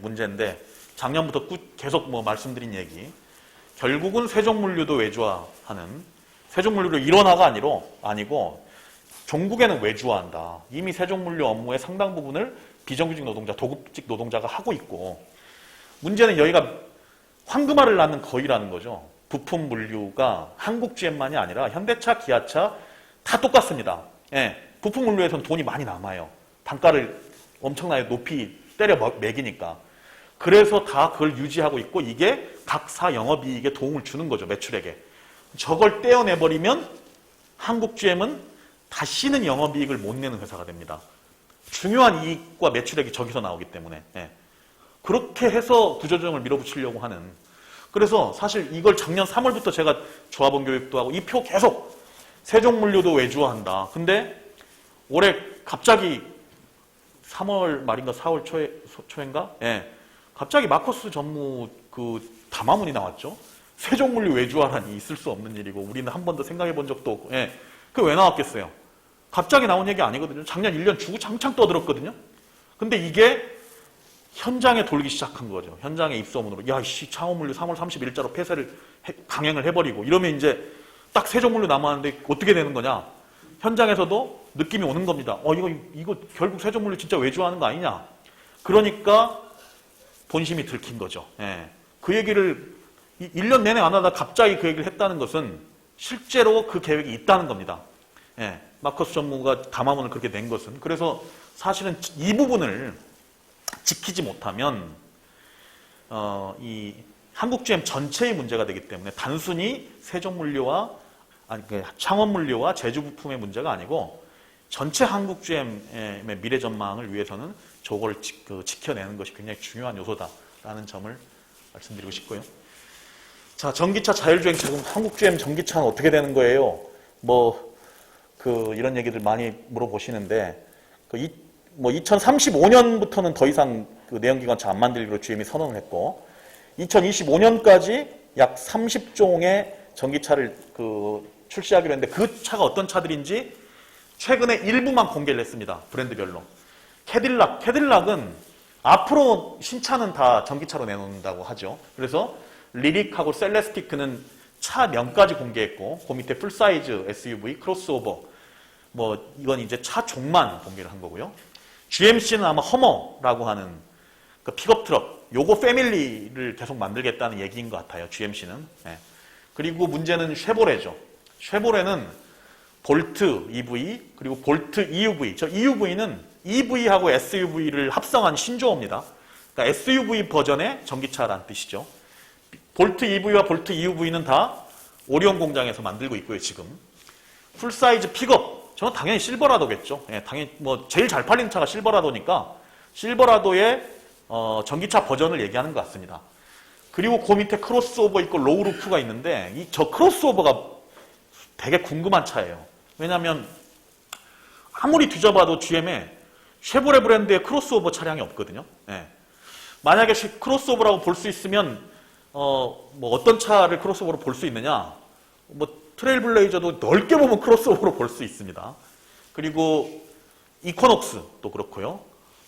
문제인데 작년부터 계속 말씀드린 얘기. 결국은 세종물류도 외주화하는, 세종물류를 일원화가 아니고 종국에는 외주화한다. 이미 세종물류 업무의 상당 부분을 비정규직 노동자, 도급직 노동자가 하고 있고, 문제는 여기가 황금알을 낳는 거위라는 거죠. 부품 물류가 한국 GM만이 아니라 현대차, 기아차 다 똑같습니다. 예, 부품 물류에서는 돈이 많이 남아요. 단가를 엄청나게 높이 때려 매기니까. 그래서 다 그걸 유지하고 있고 이게 각사 영업이익에 도움을 주는 거죠. 매출액에. 저걸 떼어내버리면 한국 GM은 다시는 영업이익을 못 내는 회사가 됩니다. 중요한 이익과 매출액이 저기서 나오기 때문에. 예. 그렇게 해서 구조조정을 밀어붙이려고 하는. 그래서 사실 이걸 작년 3월부터 제가 조합원 교육도 하고 이 표 계속 세종물류도 외주화한다. 근데 올해 갑자기 3월 말인가 4월 초인가? 예. 갑자기 마커스 전무 담화문이 나왔죠. 세종물류 외주화라니 있을 수 없는 일이고 우리는 한 번도 생각해 본 적도 없고. 예. 그게 왜 나왔겠어요? 갑자기 나온 얘기 아니거든요. 작년 1년 주구장창 떠들었거든요. 근데 이게 현장에 돌기 시작한 거죠. 현장의 입소문으로. 야, 씨, 창원물류 3월 31일자로 폐쇄를 강행을 해버리고 이러면 이제 딱 세종물류 남았는데 어떻게 되는 거냐? 현장에서도 느낌이 오는 겁니다. 이거 결국 세종물류 진짜 외주화하는 거 아니냐? 그러니까 본심이 들킨 거죠. 예. 그 얘기를 1년 내내 안 하다 갑자기 그 얘기를 했다는 것은 실제로 그 계획이 있다는 겁니다. 예. 마커스 전무가 담화문을 그렇게 낸 것은. 그래서 사실은 이 부분을 지키지 못하면 이 한국 GM 전체의 문제가 되기 때문에 단순히 세종물류와 창원물류와 제주부품의 문제가 아니고 전체 한국 GM의 미래 전망을 위해서는 저걸 지켜내는 것이 굉장히 중요한 요소다라는 점을 말씀드리고 싶고요. 자, 전기차 자율주행 지금 한국 GM 전기차는 어떻게 되는 거예요? 이런 얘기들 많이 물어보시는데 2035년부터는 더 이상 내연기관차 안 만들기로 GM이 선언을 했고 2025년까지 약 30종의 전기차를 출시하기로 했는데 그 차가 어떤 차들인지 최근에 일부만 공개를 했습니다. 브랜드별로. 캐딜락은 앞으로 신차는 다 전기차로 내놓는다고 하죠. 그래서 리릭하고 셀레스티크는 차명까지 공개했고 그 밑에 풀사이즈 SUV, 크로스오버 이건 이제 차종만 공개를 한 거고요. GMC는 아마 허머라고 하는 그 픽업 트럭, 요거 패밀리를 계속 만들겠다는 얘기인 것 같아요. GMC는. 네. 그리고 문제는 쉐보레죠. 쉐보레는 볼트 EV 그리고 볼트 EUV. 저 EUV는 EV하고 SUV를 합성한 신조어입니다. 그러니까 SUV 버전의 전기차라는 뜻이죠. 볼트 EV와 볼트 EUV는 다 오리온 공장에서 만들고 있고요. 지금 풀사이즈 픽업. 저는 당연히 실버라도겠죠. 예, 당연히 제일 잘 팔리는 차가 실버라도니까 실버라도의 전기차 버전을 얘기하는 것 같습니다. 그리고 그 밑에 크로스오버 있고 로우루프가 있는데 저 크로스오버가 되게 궁금한 차예요. 왜냐하면 아무리 뒤져봐도 GM에 쉐보레 브랜드의 크로스오버 차량이 없거든요. 예. 만약에 크로스오버라고 볼 수 있으면 어떤 차를 크로스오버로 볼 수 있느냐? 트레일블레이저도 넓게 보면 크로스오버로 볼 수 있습니다. 그리고 이코녹스도 그렇고요.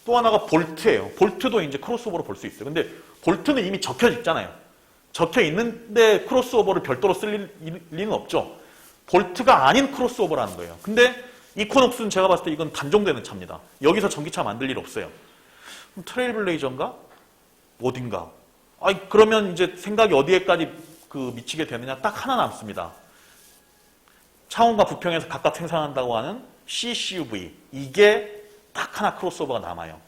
또 하나가 볼트예요. 볼트도 이제 크로스오버로 볼 수 있어요. 근데 볼트는 이미 적혀 있잖아요. 적혀 있는데 크로스오버를 별도로 쓸 리는 없죠. 볼트가 아닌 크로스오버라는 거예요. 근데 이코녹스는 제가 봤을 때 이건 단종되는 차입니다. 여기서 전기차 만들 일 없어요. 그럼 트레일블레이저인가? 어딘가? 그러면 이제 생각이 어디에까지 미치게 되느냐? 딱 하나 남습니다. 창원과 부평에서 각각 생산한다고 하는 CCUV. 이게 딱 하나 크로스오버가 남아요.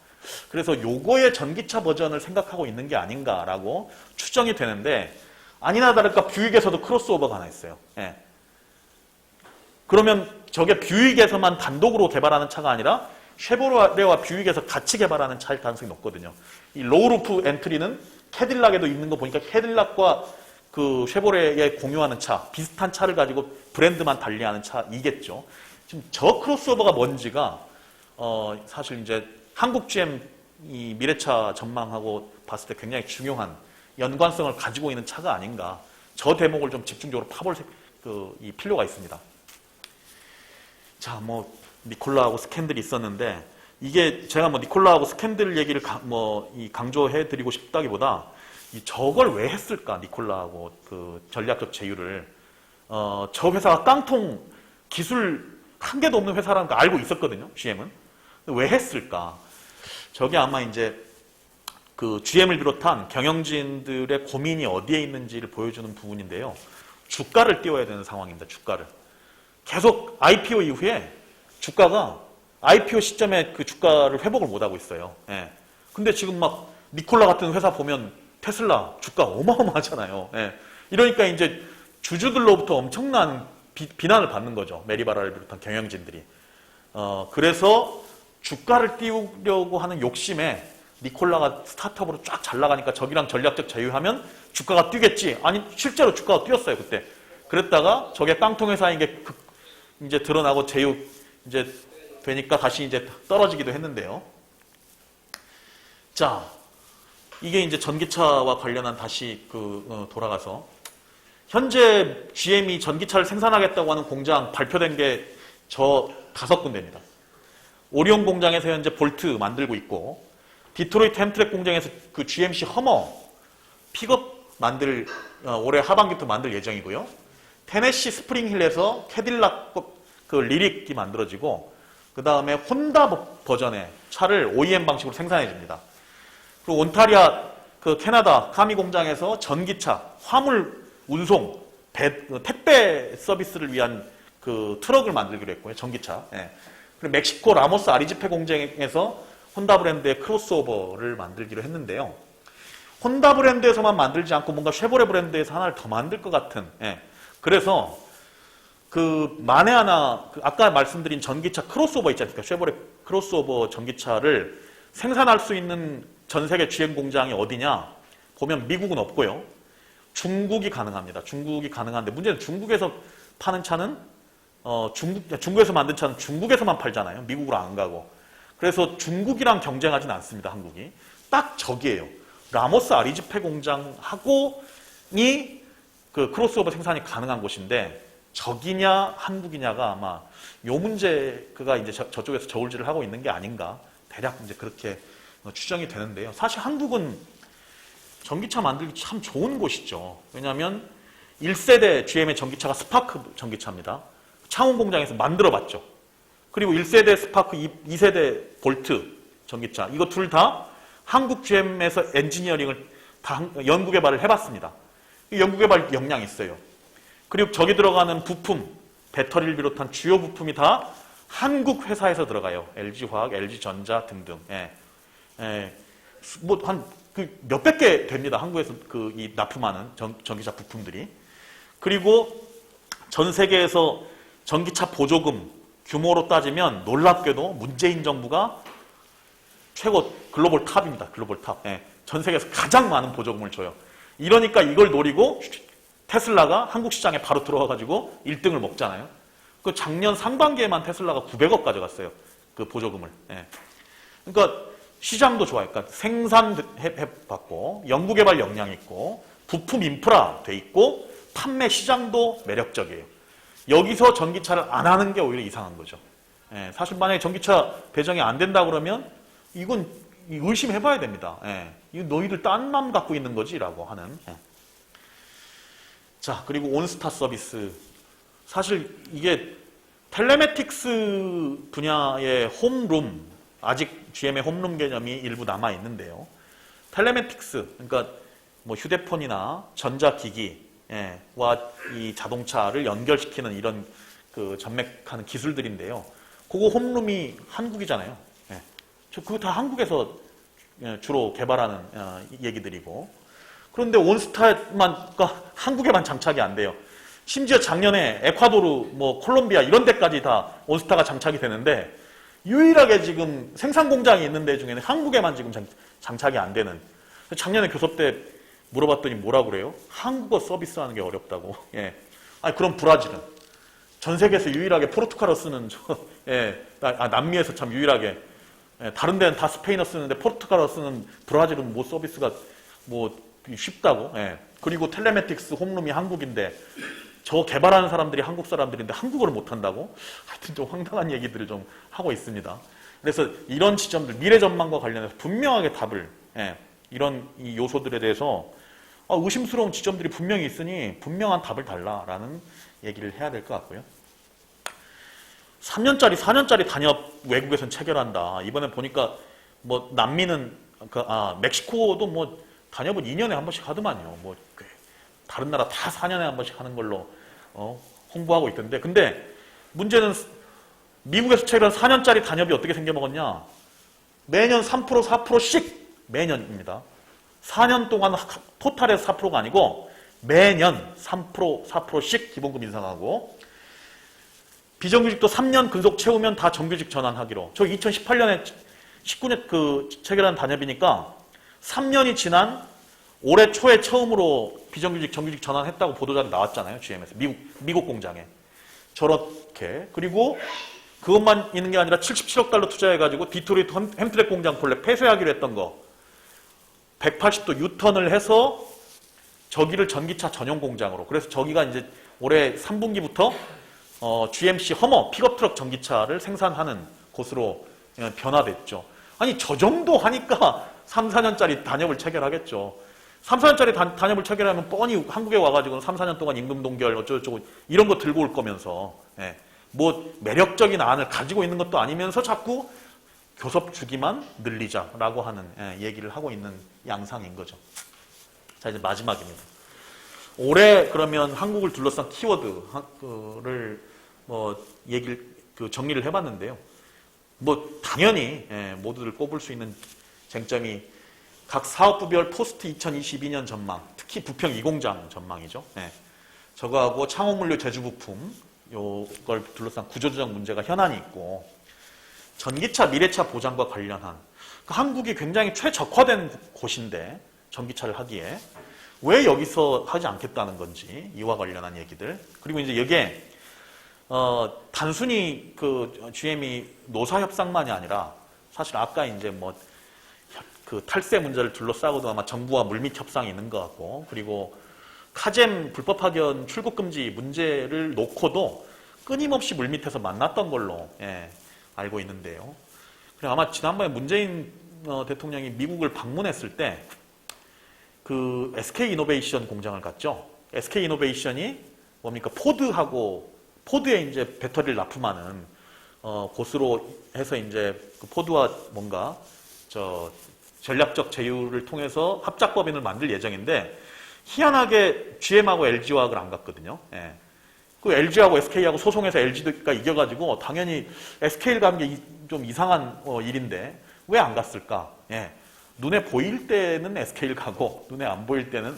그래서 요거의 전기차 버전을 생각하고 있는 게 아닌가라고 추정이 되는데, 아니나 다를까 뷰익에서도 크로스오버가 하나 있어요. 예. 그러면 저게 뷰익에서만 단독으로 개발하는 차가 아니라 쉐보레와 뷰익에서 같이 개발하는 차일 가능성이 높거든요. 이 로우루프 엔트리는 캐딜락에도 있는 거 보니까 캐딜락과 그 쉐보레에 공유하는 차, 비슷한 차를 가지고 브랜드만 달리하는 차이겠죠. 지금 저 크로스오버가 뭔지가 사실 이제 한국 GM 이 미래차 전망하고 봤을 때 굉장히 중요한 연관성을 가지고 있는 차가 아닌가. 저 대목을 좀 집중적으로 파볼 이 필요가 있습니다. 자, 뭐 니콜라하고 스캔들이 있었는데, 이게 제가 뭐 니콜라하고 스캔들 얘기를 강조해 드리고 싶다기보다 저걸 왜 했을까, 니콜라하고 그 전략적 제휴를. 저 회사가 깡통 기술 한 개도 없는 회사라는 거 알고 있었거든요, GM은. 왜 했을까? 저게 아마 이제 그 GM을 비롯한 경영진들의 고민이 어디에 있는지를 보여주는 부분인데요. 주가를 띄워야 되는 상황입니다, 주가를. 계속 IPO 이후에 주가가 IPO 시점에 그 주가를 회복을 못하고 있어요. 예. 근데 지금 막 니콜라 같은 회사 보면 테슬라 주가 어마어마하잖아요. 예. 이러니까 이제 주주들로부터 엄청난 비난을 받는 거죠. 메리바라를 비롯한 경영진들이. 그래서 주가를 띄우려고 하는 욕심에 니콜라가 스타트업으로 쫙 잘 나가니까 저기랑 전략적 제휴하면 주가가 뛰겠지. 아니, 실제로 주가가 뛰었어요, 그때. 그랬다가 저게 깡통 회사인 게 이제 드러나고 제휴 이제 되니까 다시 이제 떨어지기도 했는데요. 자, 이게 이제 전기차와 관련한 다시 돌아가서 현재 GM이 전기차를 생산하겠다고 하는 공장 발표된 게 저 5군데입니다. 오리온 공장에서 현재 볼트 만들고 있고, 디트로이트 햄트랙 공장에서 그 GMC 허머 픽업 올해 하반기부터 만들 예정이고요. 테네시 스프링힐에서 캐딜락 그 리릭이 만들어지고, 그 다음에 혼다 버전의 차를 OEM 방식으로 생산해 줍니다. 그리고 온타리아 그 캐나다 카미 공장에서 전기차, 화물 운송, 택배 서비스를 위한 그 트럭을 만들기로 했고요. 전기차. 예. 그리고 멕시코 라모스 아리지페 공장에서 혼다 브랜드의 크로스오버를 만들기로 했는데요. 혼다 브랜드에서만 만들지 않고 뭔가 쉐보레 브랜드에서 하나를 더 만들 것 같은. 예. 그래서 만에 하나 아까 말씀드린 전기차 크로스오버 있지 않습니까? 쉐보레 크로스오버 전기차를 생산할 수 있는 전 세계 GM 공장이 어디냐? 보면 미국은 없고요. 중국이 가능합니다. 중국이 가능한데 문제는 중국에서 파는 차는 중국에서 만든 차는 중국에서만 팔잖아요. 미국으로 안 가고. 그래서 중국이랑 경쟁하진 않습니다. 한국이. 딱 저기예요. 라모스 아리지페 공장하고이 그 크로스오버 생산이 가능한 곳인데, 저기냐 한국이냐가 아마 요 문제가 이제 저쪽에서 저울질을 하고 있는 게 아닌가, 대략 이제 그렇게 추정이 되는데요. 사실 한국은 전기차 만들기 참 좋은 곳이죠. 왜냐하면 1세대 GM의 전기차가 스파크 전기차입니다. 창원 공장에서 만들어봤죠. 그리고 1세대 스파크, 2세대 볼트 전기차, 이거 둘 다 한국 GM에서 엔지니어링을 다 연구개발을 해봤습니다. 연구개발 역량이 있어요. 그리고 저기 들어가는 부품, 배터리를 비롯한 주요 부품이 다 한국 회사에서 들어가요. LG화학, LG전자 등등. 뭐 몇백 개 됩니다. 한국에서 이 납품하는 전기차 부품들이. 그리고 전 세계에서 전기차 보조금 규모로 따지면 놀랍게도 문재인 정부가 최고 글로벌 탑입니다. 글로벌 탑. 전 세계에서 가장 많은 보조금을 줘요. 이러니까 이걸 노리고 테슬라가 한국 시장에 바로 들어와가지고 1등을 먹잖아요. 그 작년 상반기에만 테슬라가 900억 가져갔어요. 그 보조금을. 그러니까 시장도 좋아요. 그러니까 생산해봤고, 연구개발 역량이 있고, 부품 인프라 돼 있고, 판매 시장도 매력적이에요. 여기서 전기차를 안 하는 게 오히려 이상한 거죠. 사실 만약에 전기차 배정이 안 된다 그러면 이건 의심해봐야 됩니다. 이거 너희들 딴 맘 갖고 있는 거지라고 하는. 자, 그리고 온스타 서비스. 사실 이게 텔레매틱스 분야의 홈룸, 아직 GM의 홈룸 개념이 일부 남아 있는데요. 텔레매틱스, 그러니까 뭐 휴대폰이나 전자기기, 와 이 자동차를 연결시키는 이런 그 전맥하는 기술들인데요. 그거 홈룸이 한국이잖아요. 저 그거 다 한국에서 주로 개발하는 얘기들이고. 그런데 온스타만 그러니까 한국에만 장착이 안 돼요. 심지어 작년에 에콰도르, 뭐 콜롬비아 이런 데까지 다 온스타가 장착이 되는데 유일하게 지금 생산 공장이 있는 데 중에는 한국에만 지금 장착이 안 되는. 작년에 교섭 때 물어봤더니 뭐라 그래요? 한국어 서비스하는 게 어렵다고. 아니 그럼 브라질은 전 세계에서 유일하게 포르투갈어 쓰는 남미에서 참 유일하게 다른 데는 다 스페인어 쓰는데 포르투갈어 쓰는 브라질은 뭐 서비스가 뭐 쉽다고. 그리고 텔레매틱스 홈룸이 한국인데 저 개발하는 사람들이 한국 사람들인데 한국어를 못한다고? 하여튼 좀 황당한 얘기들을 좀 하고 있습니다. 그래서 이런 지점들, 미래 전망과 관련해서 분명하게 답을, 이런 이 요소들에 대해서 의심스러운 지점들이 분명히 있으니 분명한 답을 달라라는 얘기를 해야 될 것 같고요. 3년짜리, 4년짜리 단협 외국에선 체결한다. 이번에 보니까 뭐 남미는, 멕시코도 뭐 단협은 2년에 한 번씩 하더만요. 뭐 다른 나라 다 4년에 한 번씩 하는 걸로 홍보하고 있던데. 근데 문제는 미국에서 체결한 4년짜리 단협이 어떻게 생겨먹었냐. 매년 3%, 4%씩 매년입니다. 4년 동안 토탈에서 4%가 아니고 매년 3%, 4%씩 기본금 인상하고 비정규직도 3년 근속 채우면 다 정규직 전환하기로. 저 2018년에 19년 그 체결한 단협이니까 3년이 지난 올해 초에 처음으로 비정규직 정규직 전환했다고 보도자료 나왔잖아요. GM에서 미국 공장에. 저렇게. 그리고 그것만 있는 게 아니라 77억 달러 투자해가지고 디트로이트 햄트랙 공장 본래 폐쇄하기로 했던 거 180도 유턴을 해서 저기를 전기차 전용 공장으로. 그래서 저기가 이제 올해 3분기부터 GMC 허머 픽업 트럭 전기차를 생산하는 곳으로 변화됐죠. 아니 저 정도 하니까 3, 4년짜리 단협을 체결하겠죠. 3, 4년짜리 단협을 체결하면 뻔히 한국에 와가지고는 3, 4년 동안 임금 동결 어쩌고저쩌고 이런 거 들고 올 거면서 뭐 매력적인 안을 가지고 있는 것도 아니면서 자꾸 교섭 주기만 늘리자라고 하는 얘기를 하고 있는 양상인 거죠. 자 이제 마지막입니다. 올해 그러면 한국을 둘러싼 키워드를 뭐 얘기를 정리를 해봤는데요. 뭐 당연히 모두들 꼽을 수 있는 쟁점이 각 사업부별 포스트 2022년 전망, 특히 부평 2공장 전망이죠. 저거하고 창업물류 제주부품 요걸 둘러싼 구조조정 문제가 현안이 있고 전기차 미래차 보장과 관련한 한국이 굉장히 최적화된 곳인데 전기차를 하기에 왜 여기서 하지 않겠다는 건지 이와 관련한 얘기들. 그리고 이제 여기에 단순히 그 GM이 노사 협상만이 아니라 사실 아까 이제 뭐 그 탈세 문제를 둘러싸고도 아마 정부와 물밑 협상이 있는 것 같고 그리고 카잼 불법 파견 출국 금지 문제를 놓고도 끊임없이 물밑에서 만났던 걸로 알고 있는데요. 그리고 아마 지난번에 문재인 대통령이 미국을 방문했을 때 그 SK 이노베이션 공장을 갔죠. SK 이노베이션이 뭡니까 포드에 이제 배터리를 납품하는 곳으로 해서 이제 그 포드와 뭔가 전략적 제휴를 통해서 합작법인을 만들 예정인데 희한하게 GM하고 LG화학을 안 갔거든요. 그 LG하고 SK하고 소송해서 LG가 이겨가지고 당연히 SK를 가는 게 좀 이상한 일인데 왜 안 갔을까? 눈에 보일 때는 SK를 가고 눈에 안 보일 때는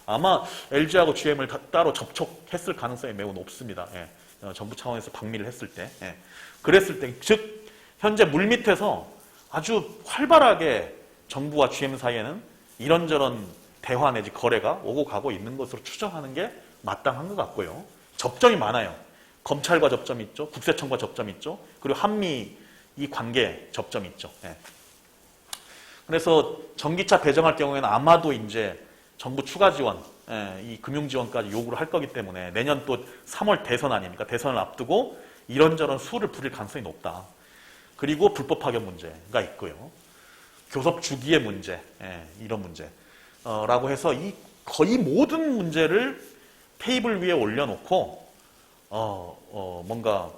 아마 LG하고 GM을 따로 접촉했을 가능성이 매우 높습니다. 정부 차원에서 방미를 했을 때. 그랬을 때, 즉 현재 물밑에서 아주 활발하게 정부와 GM 사이에는 이런저런 대화 내지 거래가 오고 가고 있는 것으로 추정하는 게 마땅한 것 같고요. 접점이 많아요. 검찰과 접점이 있죠. 국세청과 접점이 있죠. 그리고 한미 이 관계 접점이 있죠. 그래서 전기차 배정할 경우에는 아마도 이제 정부 추가 지원, 이 금융 지원까지 요구를 할 거기 때문에 내년 또 3월 대선 아닙니까? 대선을 앞두고 이런저런 수를 부릴 가능성이 높다. 그리고 불법 파견 문제가 있고요. 교섭 주기의 문제, 이런 문제. 라고 해서 이 거의 모든 문제를 테이블 위에 올려놓고 뭔가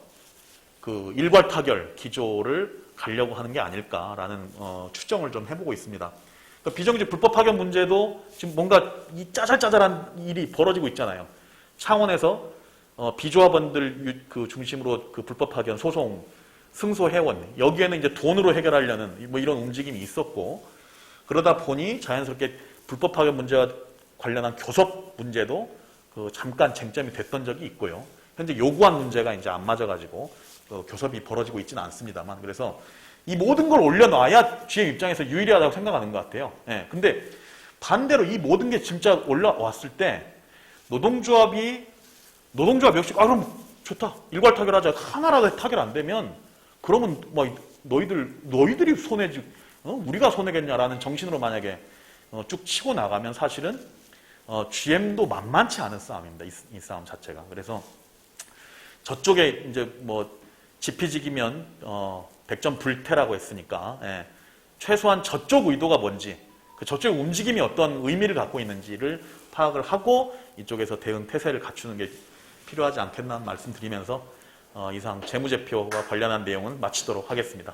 그 일괄 타결 기조를 가려고 하는 게 아닐까라는 추정을 좀 해보고 있습니다. 그러니까 비정규직 불법 파견 문제도 지금 뭔가 이 짜잘짜잘한 일이 벌어지고 있잖아요. 창원에서 비조합원들 그 중심으로 그 불법 파견 소송 승소해원 여기에는 이제 돈으로 해결하려는 뭐 이런 움직임이 있었고 그러다 보니 자연스럽게 불법 파견 문제와 관련한 교섭 문제도 그 잠깐 쟁점이 됐던 적이 있고요. 현재 요구한 문제가 이제 안 맞아가지고 교섭이 벌어지고 있지는 않습니다만 그래서 이 모든 걸 올려놔야 GM 입장에서 유리하다고 생각하는 것 같아요. 예. 근데 반대로 이 모든 게 진짜 올라왔을 때 노동조합 역시 그럼 좋다 일괄 타결하자 하나라도 타결 안 되면 그러면 뭐 너희들이 손해지 우리가 손해겠냐라는 정신으로 만약에 쭉 치고 나가면 사실은 GM도 만만치 않은 싸움입니다. 이 싸움 자체가. 그래서 저쪽에 이제 뭐 지피지기면 100점 불태라고 했으니까 예. 최소한 저쪽 의도가 뭔지 그 저쪽의 움직임이 어떤 의미를 갖고 있는지를 파악을 하고 이쪽에서 대응 태세를 갖추는 게 필요하지 않겠나 말씀드리면서 이상 재무제표와 관련한 내용은 마치도록 하겠습니다.